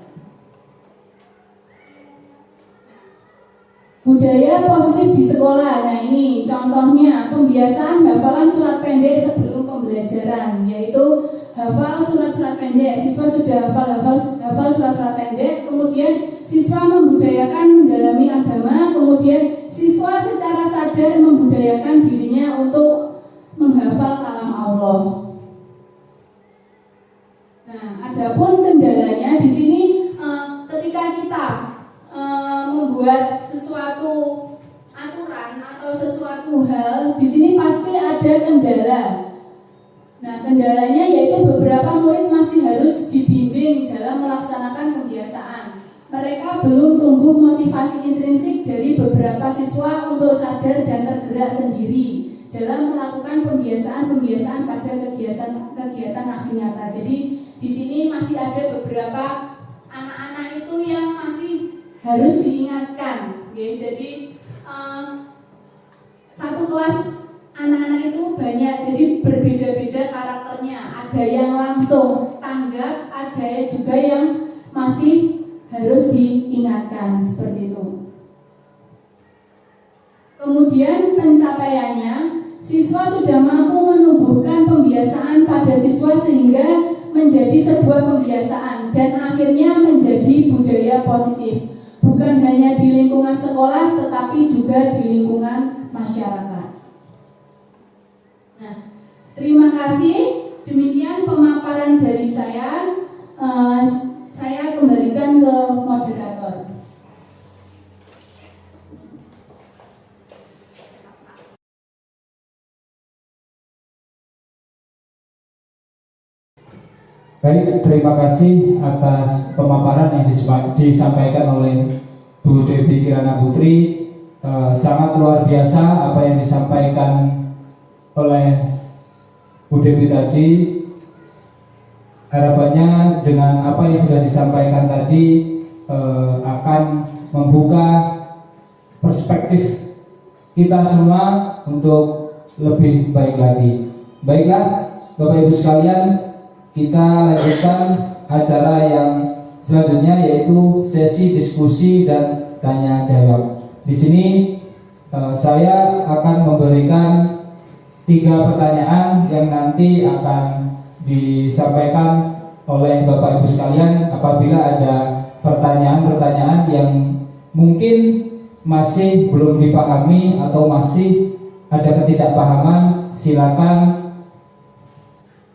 Budaya positif di sekolah. Nah, ini contohnya pembiasaan hafalan surat pendek sebelum pembelajaran, yaitu hafal surat-surat pendek. Siswa sudah hafal surat-surat pendek, kemudian siswa membudayakan mendalami agama, kemudian siswa secara sadar membudayakan dirinya untuk menghafal kalam Allah. Nah, adapun kendalanya di sini ketika kita membuat sesuatu aturan atau sesuatu hal, di sini pasti ada kendala. Nah, kendalanya yaitu beberapa murid masih harus dibimbing dalam melaksanakan belum tumbuh motivasi intrinsik dari beberapa siswa untuk sadar dan tergerak sendiri dalam melakukan pembiasaan pada kegiatan aksi nyata. Jadi di sini masih ada beberapa anak-anak itu yang masih harus diingatkan. Ya, jadi satu kelas anak-anak itu banyak, jadi berbeda-beda karakternya. Ada yang langsung tanggap, ada juga yang masih harus diingatkan seperti itu. Kemudian pencapaiannya, siswa sudah mampu menumbuhkan pembiasaan pada siswa sehingga menjadi sebuah pembiasaan dan akhirnya menjadi budaya positif, bukan hanya di lingkungan sekolah tetapi juga di lingkungan masyarakat. Nah, terima kasih. Demikian pemaparan dari saya. Saya kembalikan ke moderator. Baik, terima kasih atas pemaparan yang disampaikan oleh Bu Debbie Kirana Putri. Sangat luar biasa apa yang disampaikan oleh Bu Debbie tadi. Harapannya dengan apa yang sudah disampaikan tadi akan membuka perspektif kita semua untuk lebih baik lagi. Baiklah, Bapak Ibu sekalian, kita lanjutkan acara yang selanjutnya, yaitu sesi diskusi dan tanya jawab. Di sini saya akan memberikan 3 pertanyaan yang nanti akan disampaikan oleh Bapak Ibu sekalian. Apabila ada pertanyaan-pertanyaan yang mungkin masih belum dipahami atau masih ada ketidakpahaman, silakan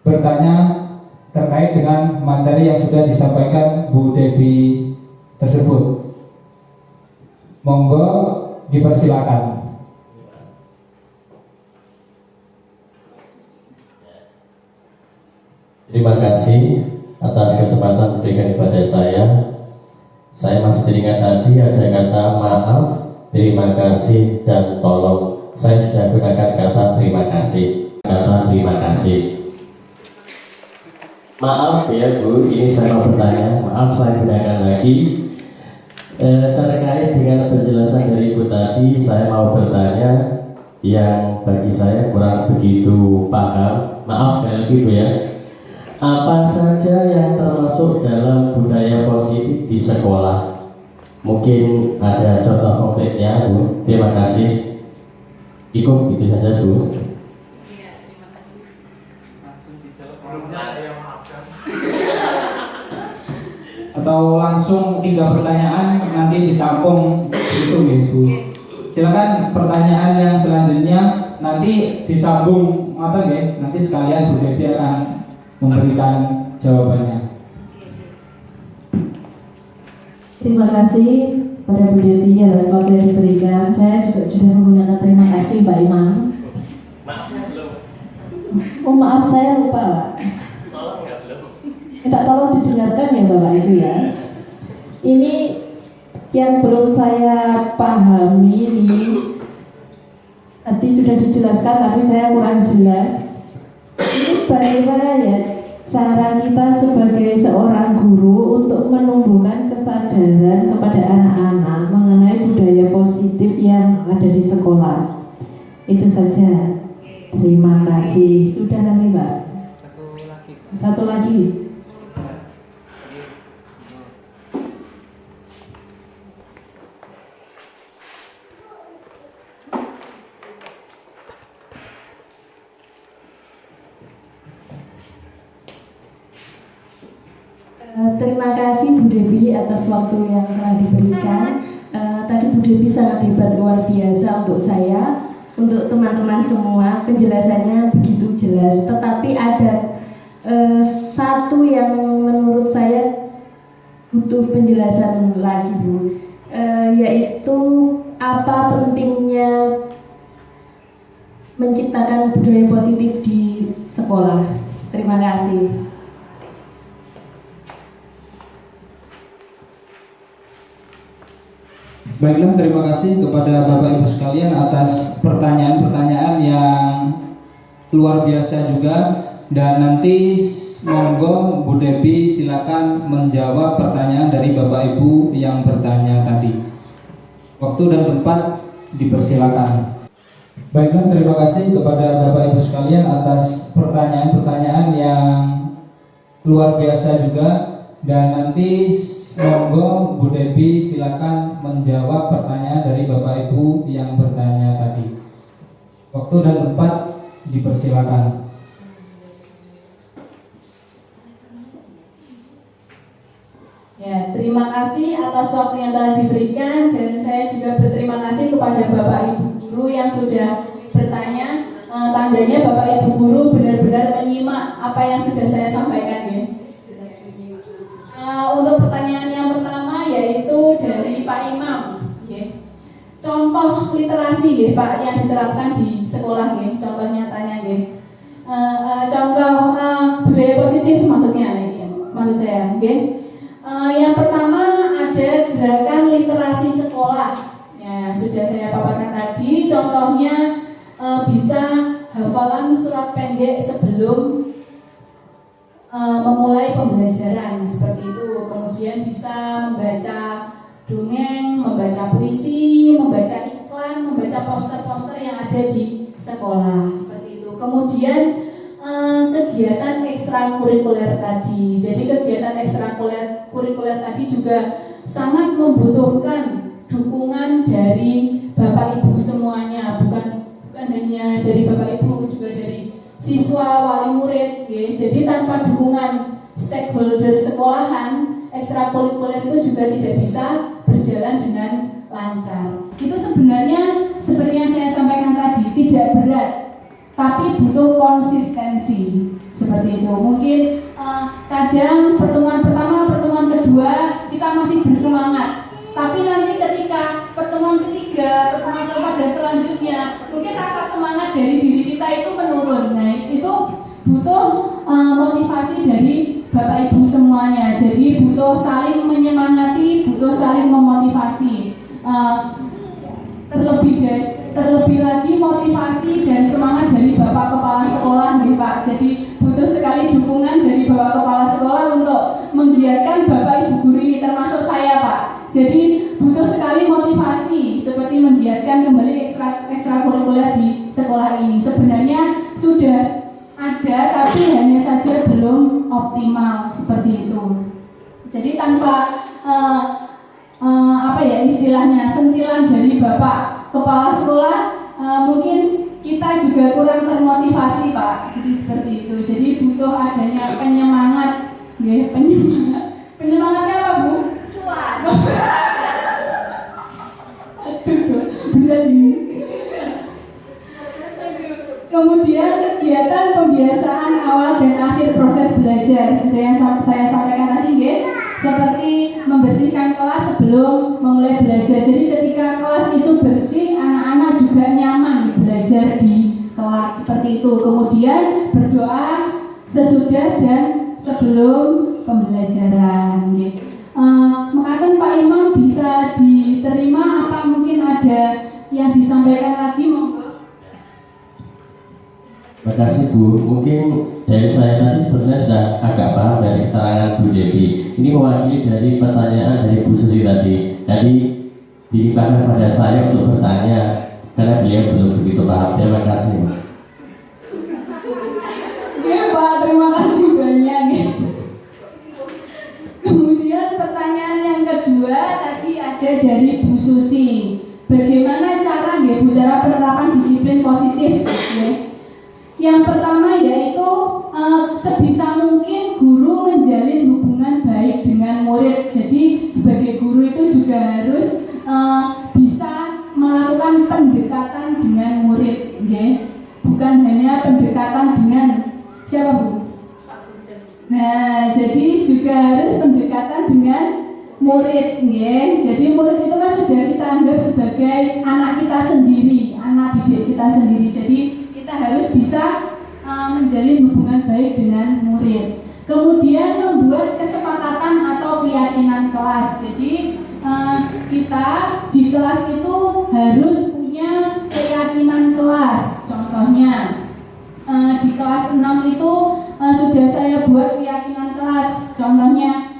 bertanya terkait dengan materi yang sudah disampaikan Bu Debbie tersebut. Monggo dipersilakan. Terima kasih atas kesempatan diberikan kepada saya. Saya masih teringat tadi ada kata maaf, terima kasih, dan tolong. Saya sudah gunakan kata terima kasih. Kata terima kasih. Maaf ya Bu, ini saya mau bertanya. Maaf, saya gunakan lagi. Terkait dengan penjelasan dari Ibu tadi, saya mau bertanya yang bagi saya kurang begitu paham. Maaf sekali lagi Bu ya. Apa saja yang termasuk dalam budaya positif di sekolah? Mungkin ada contoh konkretnya Bu. Terima kasih. Itu saja Bu. Iya, terima kasih. Atau langsung 3 pertanyaan nanti ditampung itu Bu. Silakan pertanyaan yang selanjutnya nanti disambung atau ya, nanti sekalian Bu Debbie akan memberikan jawabannya. Terima kasih pada Bu Debbie atas waktu yang diberikan. Saya juga sudah menggunakan terima kasih Pak Imam. Oh maaf, saya lupa Pak. Minta tolong didengarkan ya Bapak Ibu ya. Ini yang belum saya pahami ini. Tadi sudah dijelaskan tapi saya kurang jelas. Ini bagaimana ya cara kita sebagai seorang guru untuk menumbuhkan kesadaran kepada anak-anak mengenai budaya positif yang ada di sekolah. Itu saja. Terima kasih. Sudah nanti Mbak. Satu lagi. Terima kasih Bu Debbie atas waktu yang telah diberikan. Tadi Bu Debbie sangat hebat, luar biasa untuk saya, untuk teman-teman semua. Penjelasannya begitu jelas. Tetapi ada satu yang menurut saya butuh penjelasan lagi Bu, yaitu apa pentingnya menciptakan budaya positif di sekolah. Terima kasih. Baiklah, terima kasih kepada Bapak Ibu sekalian atas pertanyaan-pertanyaan yang luar biasa juga. Dan nanti monggo Bu Debi silakan menjawab pertanyaan dari Bapak Ibu yang bertanya tadi. Waktu dan tempat dipersilakan. Baiklah, terima kasih kepada Bapak Ibu sekalian atas pertanyaan-pertanyaan yang luar biasa juga. Dan nanti monggo Bu Debi silakan menjawab pertanyaan dari Bapak Ibu yang bertanya tadi. Waktu dan tempat dipersilakan. Ya, terima kasih atas waktu yang telah diberikan, dan saya juga berterima kasih kepada Bapak Ibu guru yang sudah bertanya. Tandanya Bapak Ibu guru benar-benar menyimak apa yang sudah saya sampaikan ya. Untuk pertanyaan yang pertama yaitu dari Pak Imam ya. Contoh literasi ya Pak yang diterapkan di sekolah ya, contoh nyatanya ya. Contoh budaya positif maksudnya ya, maksud saya ya. Yang pertama ada gerakan literasi sekolah ya, sudah saya paparkan tadi. Contohnya bisa hafalan surat pendek sebelum memulai pembelajaran seperti itu. Kemudian bisa membaca dongeng, membaca puisi, membaca iklan, membaca poster-poster yang ada di sekolah seperti itu. Kemudian kegiatan ekstrakurikuler tadi. Jadi kegiatan ekstrakurikuler tadi juga sangat membutuhkan dukungan dari Bapak Ibu semuanya, bukan hanya dari Bapak Ibu, juga dari siswa, wali murid ya. Jadi tanpa dukungan stakeholder sekolahan, ekstrakurikuler itu juga tidak bisa berjalan dengan lancar. Itu sebenarnya seperti yang saya sampaikan tadi, tidak berat, tapi butuh konsistensi seperti itu. Mungkin kadang pertemuan pertama, pertemuan kedua kita masih bersemangat, tapi nanti ketika pertemuan ketiga, pertemuan keempat dan selanjutnya, mungkin rasa semangat dari diri kita itu menurun. Nah, itu butuh motivasi dari Bapak Ibu semuanya. Jadi butuh saling menyemangati, butuh saling memotivasi. Terlebih lagi motivasi dan semangat dari Bapak Kepala Sekolah nih Pak. Jadi butuh sekali dukungan dari Bapak Kepala Sekolah untuk menggiatkan Bapak Ibu guru ini, termasuk saya Pak. Jadi butuh sekali motivasi seperti menggiatkan kembali ekstrakurikuler di sekolah ini. Sebenarnya sudah ada, tapi hanya saja belum optimal seperti itu. Jadi tanpa istilahnya sentilan dari Bapak Kepala Sekolah, mungkin kita juga kurang termotivasi Pak. Jadi seperti itu. Jadi butuh adanya penyemangat, ya, penyemangat. Penyemangatnya apa Bu? Cuan. Aduh, berat ini. Kemudian kegiatan pembiasaan awal dan akhir proses belajar, seperti yang saya sampaikan tadi, ya, seperti membersihkan kelas sebelum memulai belajar. Jadi ketika kelas itu bersih, anak-anak juga nyaman belajar di kelas seperti itu. Kemudian berdoa sesudah dan sebelum pembelajaran. Mengatakan Pak Imam bisa diterima, apa mungkin ada yang disampaikan lagi? Terima kasih Bu. Mungkin dari saya tadi sebenarnya sudah agak paham dari keterangan Bu Debi. Ini mewakili dari pertanyaan dari Bu Susi tadi. Jadi dilimpahkan pada saya untuk bertanya karena beliau belum begitu paham. Terima kasih. Ya Pak, terima kasih banyak. Kemudian pertanyaan yang kedua tadi ada dari Bu Susi. Bagaimana cara Bu cara penerapan disiplin positif? Yang pertama yaitu sebisa mungkin guru menjalin hubungan baik dengan murid. Jadi sebagai guru itu juga harus bisa melakukan pendekatan dengan murid, bukan hanya pendekatan dengan siapa Bu? Nah, jadi juga harus pendekatan dengan murid, Jadi murid itu kan sudah kita anggap sebagai anak kita sendiri, anak didik kita sendiri. Jadi kita harus bisa menjalin hubungan baik dengan murid. Kemudian membuat kesepakatan atau keyakinan kelas. Jadi kita kita di kelas itu harus punya keyakinan kelas. Contohnya di kelas 6 itu sudah saya buat keyakinan kelas. Contohnya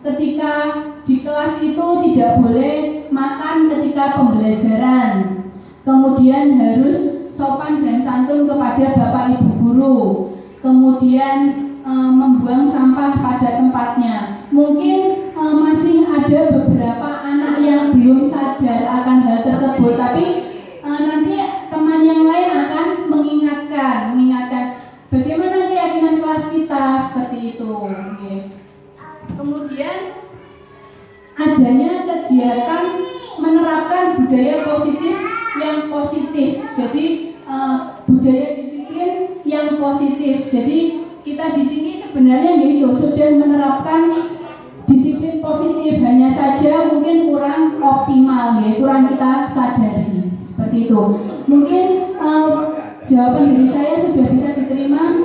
ketika di kelas itu tidak boleh makan ketika pembelajaran. Kemudian harus sopan dan santun kepada Bapak Ibu guru. Kemudian membuang sampah pada tempatnya. Mungkin masih ada beberapa anak yang belum sadar akan hal tersebut, tapi nanti teman yang lain akan mengingatkan bagaimana keyakinan kelas kita seperti itu. Kemudian adanya kegiatan menerapkan budaya positif yang positif. Jadi budaya disiplin yang positif. Jadi kita di sini sebenarnya sudah menerapkan disiplin positif, hanya saja mungkin kurang optimal, kurang kita sadari seperti itu. Mungkin jawaban dari saya sudah bisa diterima.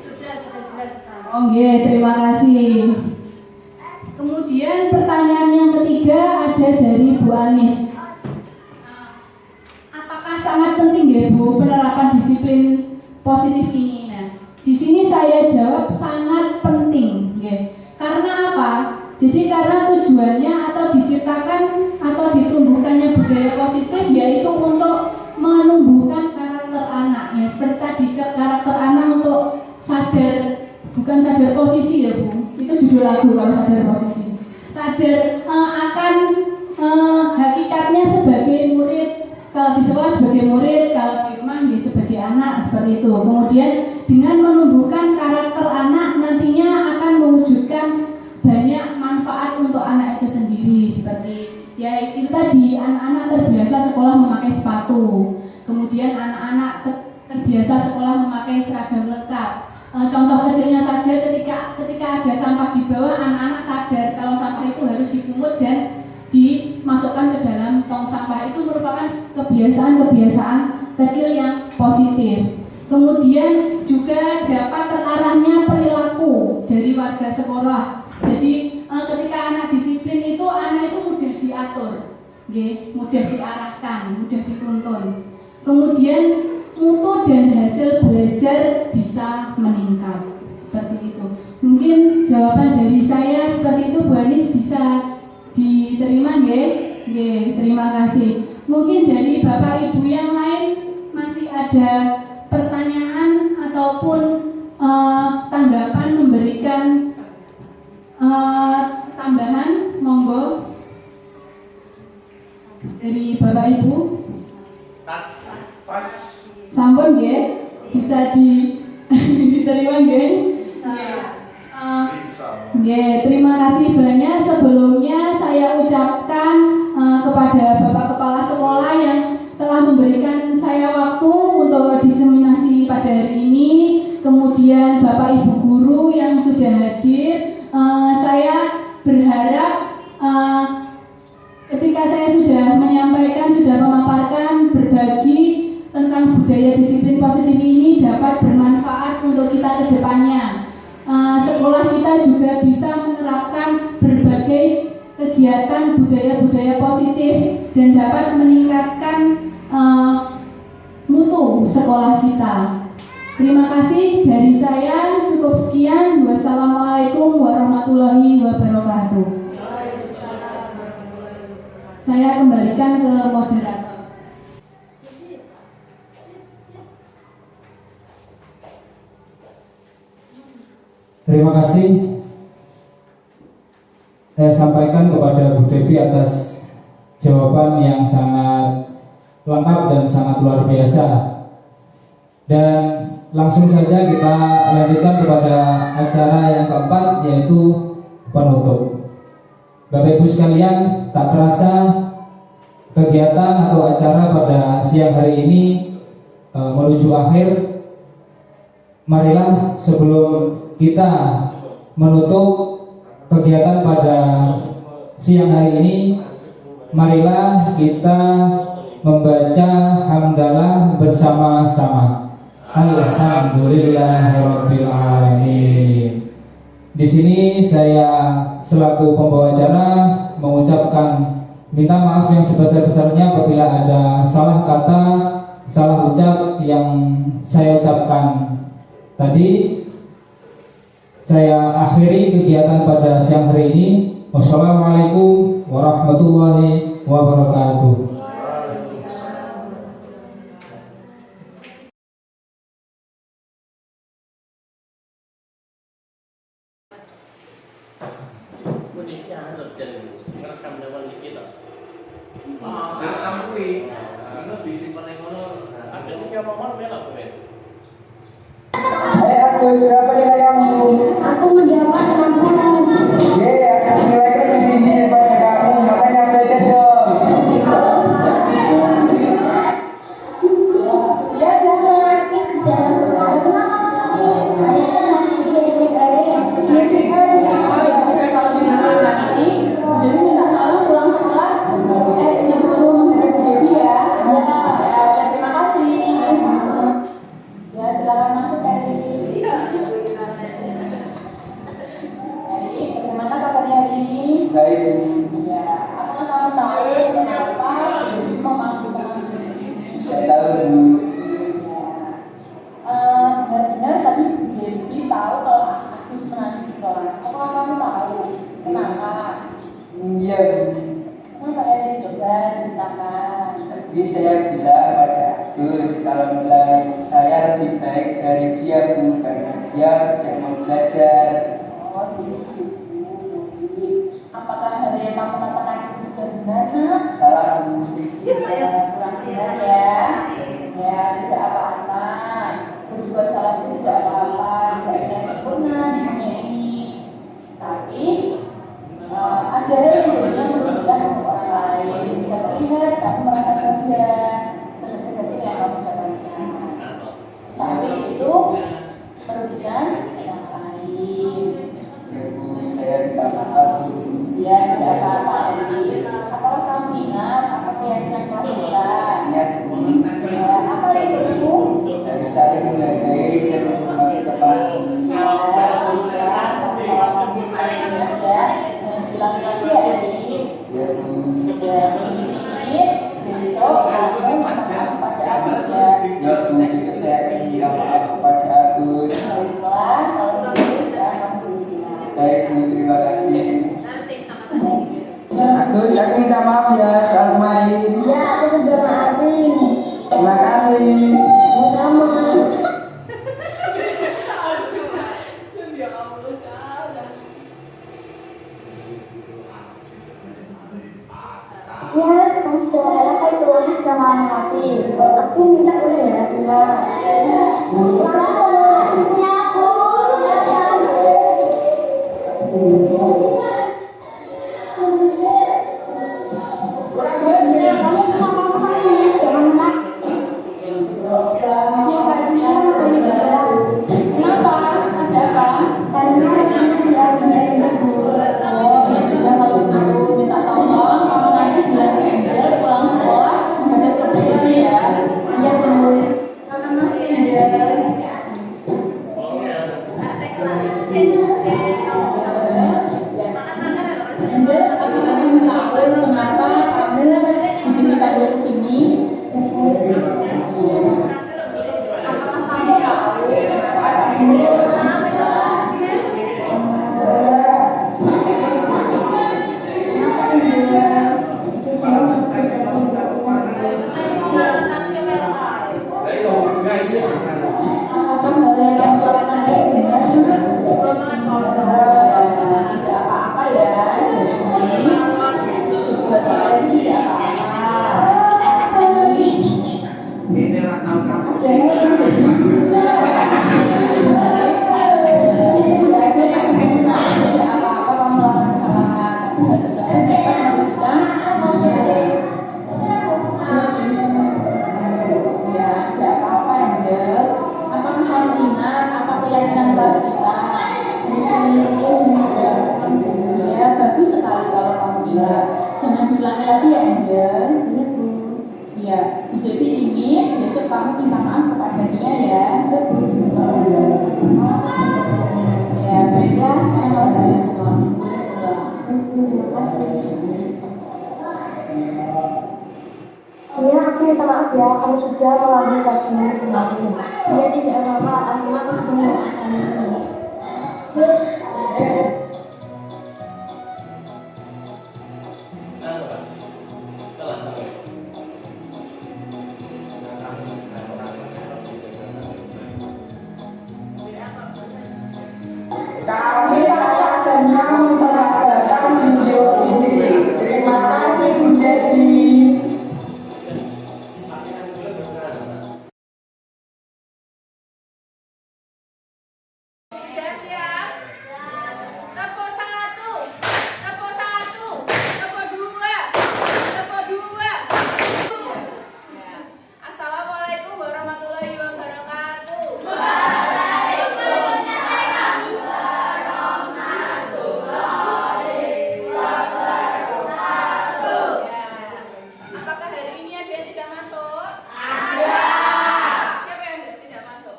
Sudah jelas sekali. Oke, terima kasih. Kemudian pertanyaan yang ketiga ada dari Bu Anis. Apakah sangat penting ya Bu penerapan disiplin positif ini? Nah, di sini saya jawab sangat penting. Karena apa? Jadi karena tujuannya atau diciptakan atau ditumbuhkannya budaya positif yaitu untuk menumbuhkan karakter anak. Ya, seperti tadi karakter anak untuk sadar, bukan sadar posisi ya Bu. Itu judul lagu kalau sadar posisi. Sadar akan hakikatnya sebagai murid, kalau di sekolah sebagai murid, kalau di rumah sebagai anak, seperti itu. Kemudian dengan menumbuhkan karakter anak nantinya akan mewujudkan banyak manfaat untuk anak itu sendiri, seperti ya itu tadi, anak-anak terbiasa sekolah memakai sepatu, kemudian anak-anak terbiasa sekolah memakai seragam lengkap. Contoh kecilnya saja ketika ada sampah di bawah, anak-anak sadar kalau sampah itu harus dipungut dan dimasukkan ke dalam tong sampah. Itu merupakan kebiasaan-kebiasaan kecil yang positif. Kemudian juga dapat terarahnya perilaku dari warga sekolah. Jadi ketika anak disiplin itu, anak itu mudah diatur, mudah diarahkan, mudah dituntun. Kemudian mutu dan hasil belajar bisa meningkat, seperti itu. Mungkin jawaban dari saya seperti itu, Bu Anis, bisa diterima, nggih? Terima kasih. Mungkin dari Bapak Ibu yang lain masih ada pertanyaan ataupun tanggapan, memberikan tambahan, monggo dari Bapak Ibu. Sampun nggih, bisa diterima nggih? Nggih, terima kasih banyak. Sebelumnya saya ucapkan kepada Bapak Kepala Sekolah yang telah memberikan saya waktu untuk diseminasi pada hari ini. Kemudian Bapak Ibu guru yang sudah hadir, saya berharap ketika saya sudah menyampaikan, sudah memaparkan, berbagi tentang budaya disiplin positif ini dapat bermanfaat untuk kita ke depannya. Sekolah kita juga bisa menerapkan berbagai kegiatan budaya-budaya positif dan dapat meningkatkan mutu sekolah kita. Terima kasih dari saya, cukup sekian. Wassalamualaikum warahmatullahi wabarakatuh. Saya kembalikan ke moderator. Terima kasih. Saya sampaikan kepada Bu Devi atas jawaban yang sangat lengkap dan sangat luar biasa. Dan langsung saja kita lanjutkan kepada acara yang keempat, yaitu penutup. Bapak Ibu sekalian, tak terasa kegiatan atau acara pada siang hari ini menuju akhir. Marilah sebelum kita menutup kegiatan pada siang hari ini, marilah kita membaca hamdalah bersama-sama. Alhamdulillahirabbil alamin. Di sini saya selaku pembawa acara mengucapkan minta maaf yang sebesar-besarnya apabila ada salah kata, salah ucap yang saya ucapkan tadi. Saya akhiri kegiatan pada siang hari ini. Wassalamualaikum warahmatullahi wabarakatuh. Aku mendapat 60. Nilainya tinggi pada kamu, makanya belajar dong. Dia biasa lagi ke dalam Jadi minta tolong pulang sekolah disuruh menghadap Devi ya. Terima kasih. Ya silakan masuk Eri. Eri, bagaimana kabarnya hari ini? Baik. Ya, apakah kamu tahu kenapa Devi memanggil Saya tahu dulu. benar-benar tadi Devi tahu kalau aku menangis di sekolah. Apakah kamu tahu kenapa? Iya. Kenapa Eri coba ceritakan? Tadi saya bilang pada Agus kalau nilai saya lebih baik dari dia Bu, karena dia tidak mau belajar. Oh, gitu. Apakah hal yang kamu katakan itu sudah benar, Nak? Salah Bu. Ya, kurang benar ya. Ya, tidak apa-apa. Berbuat salah itu tidak apa-apa. Tidak ada yang sempurna di dunia ini. Tapi ada yang jadinya merugikan untuk orang lain. Bisa terlihat kamu merasa bangga dengan prestasi yang kamu dapatkan. Tapi itu merugikan orang lain. Ya Bu, saya minta maaf Bu. Ya, tidak apa-apa. Apakah kamu ingat apa keyakinan kelas kita? Ingat Bu, Apa itu? dari saling menghargai dan menghormati depan. Bilang lagi ya Edi. Ya Bu, Dan ini besok kamu minta maaf pada Agus ya. ya Bu, juga saya akan minta maaf kepada Agus. Baiklah, kalau begitu sekarang kamu dulu. Baik Bu, terima kasih. Agus, aku minta maaf ya soal kemarin. Ya, aku sudah maafin. Terima kasih. Sama. Ya, kamu sudah apa itu lagi sama mati. Aku minta boleh ya, bilang. Punya aku. Kamu sama manis, jangan nak. Kenapa? Ada apa? Karena ini tidak benar-benar Oh, ya sudah kalau gitu minta tolong kamu nanti bilang Angel pulang sekolah ada kebetulan ya. ya benar. Angel, aku ingin tahu kenapa kamu diminta dia ke sini. Apakah kamu tahu kenapa Angel apakah boleh kamu lakukan dengan tidak apa-apa ya. Jadi buat saya tidak apa-apa. Ini rakam kamu. Jangan diulangi lagi ya Angel. Ya, jadi ini besok kamu minta maaf kepada dia ya. Ya, baiklah, saya mau pulang. Terima kasih. aku minta maaf ya kalau sudah mengalami kejadian kemarin. Dia tidak apa-apa, aku sudah akan ini. Kami sangat senang memperhatikan video ini. Terima kasih Bu Debbie. Sudah siap? Tepuk 1, tepuk 1, tepuk 2, tepuk 2. Ya. Assalamualaikum warahmatullahi wabarakatuh. Apakah hari ini ada yang tidak masuk? Ada. Siapa yang tidak masuk?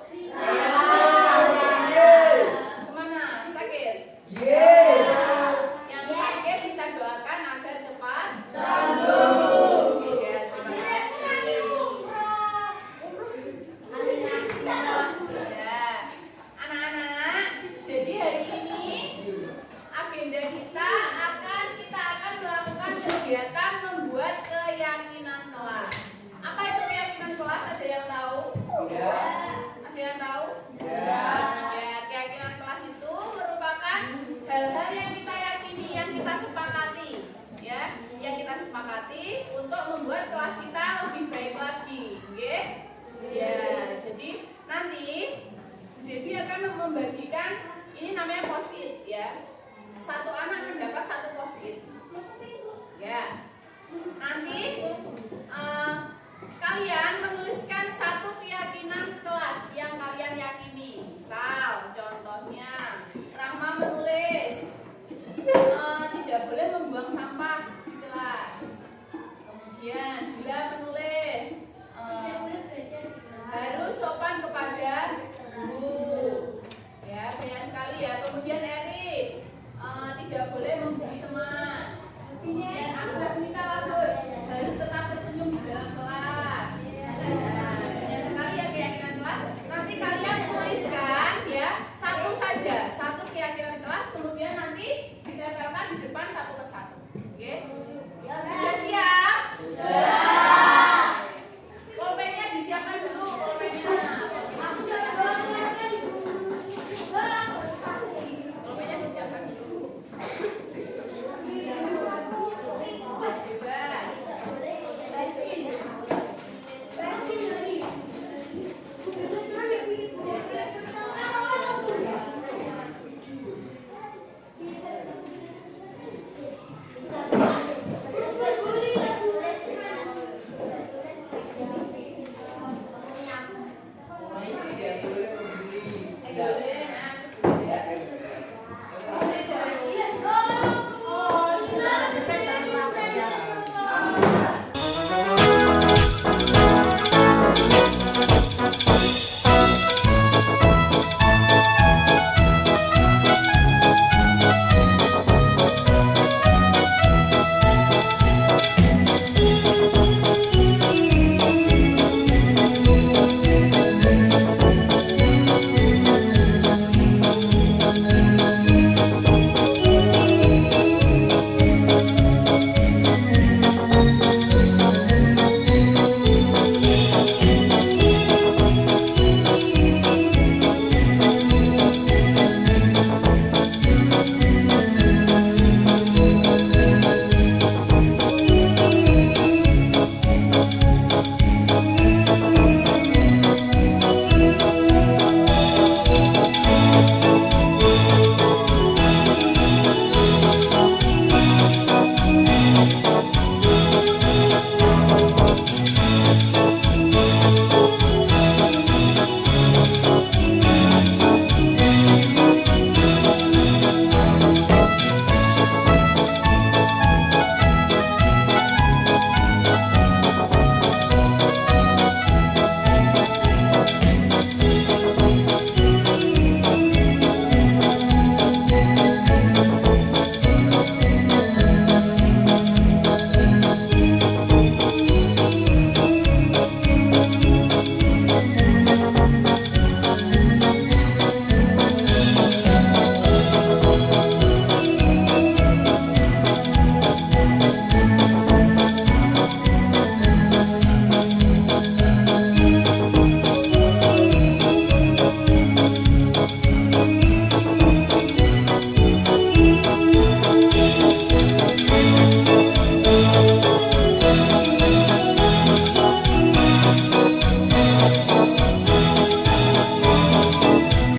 Kemana? Sakit? Yang sakit kita doakan agar cepat sembuh. Ya, terima kasih. Ya, anak-anak. Jadi hari ini agenda kita akan melakukan kegiatan membuat keyakinan kelas. Apa itu keyakinan kelas? Ada yang tahu? Ada yang tahu? Ya, keyakinan kelas itu merupakan hal-hal yang kita yakini, yang kita sepakati, ya, yang kita sepakati untuk membuat kelas kita lebih baik lagi, oke? Ya, jadi nanti Debbie akan membagikan ini namanya post-it, ya. Satu anak mendapat satu post-it.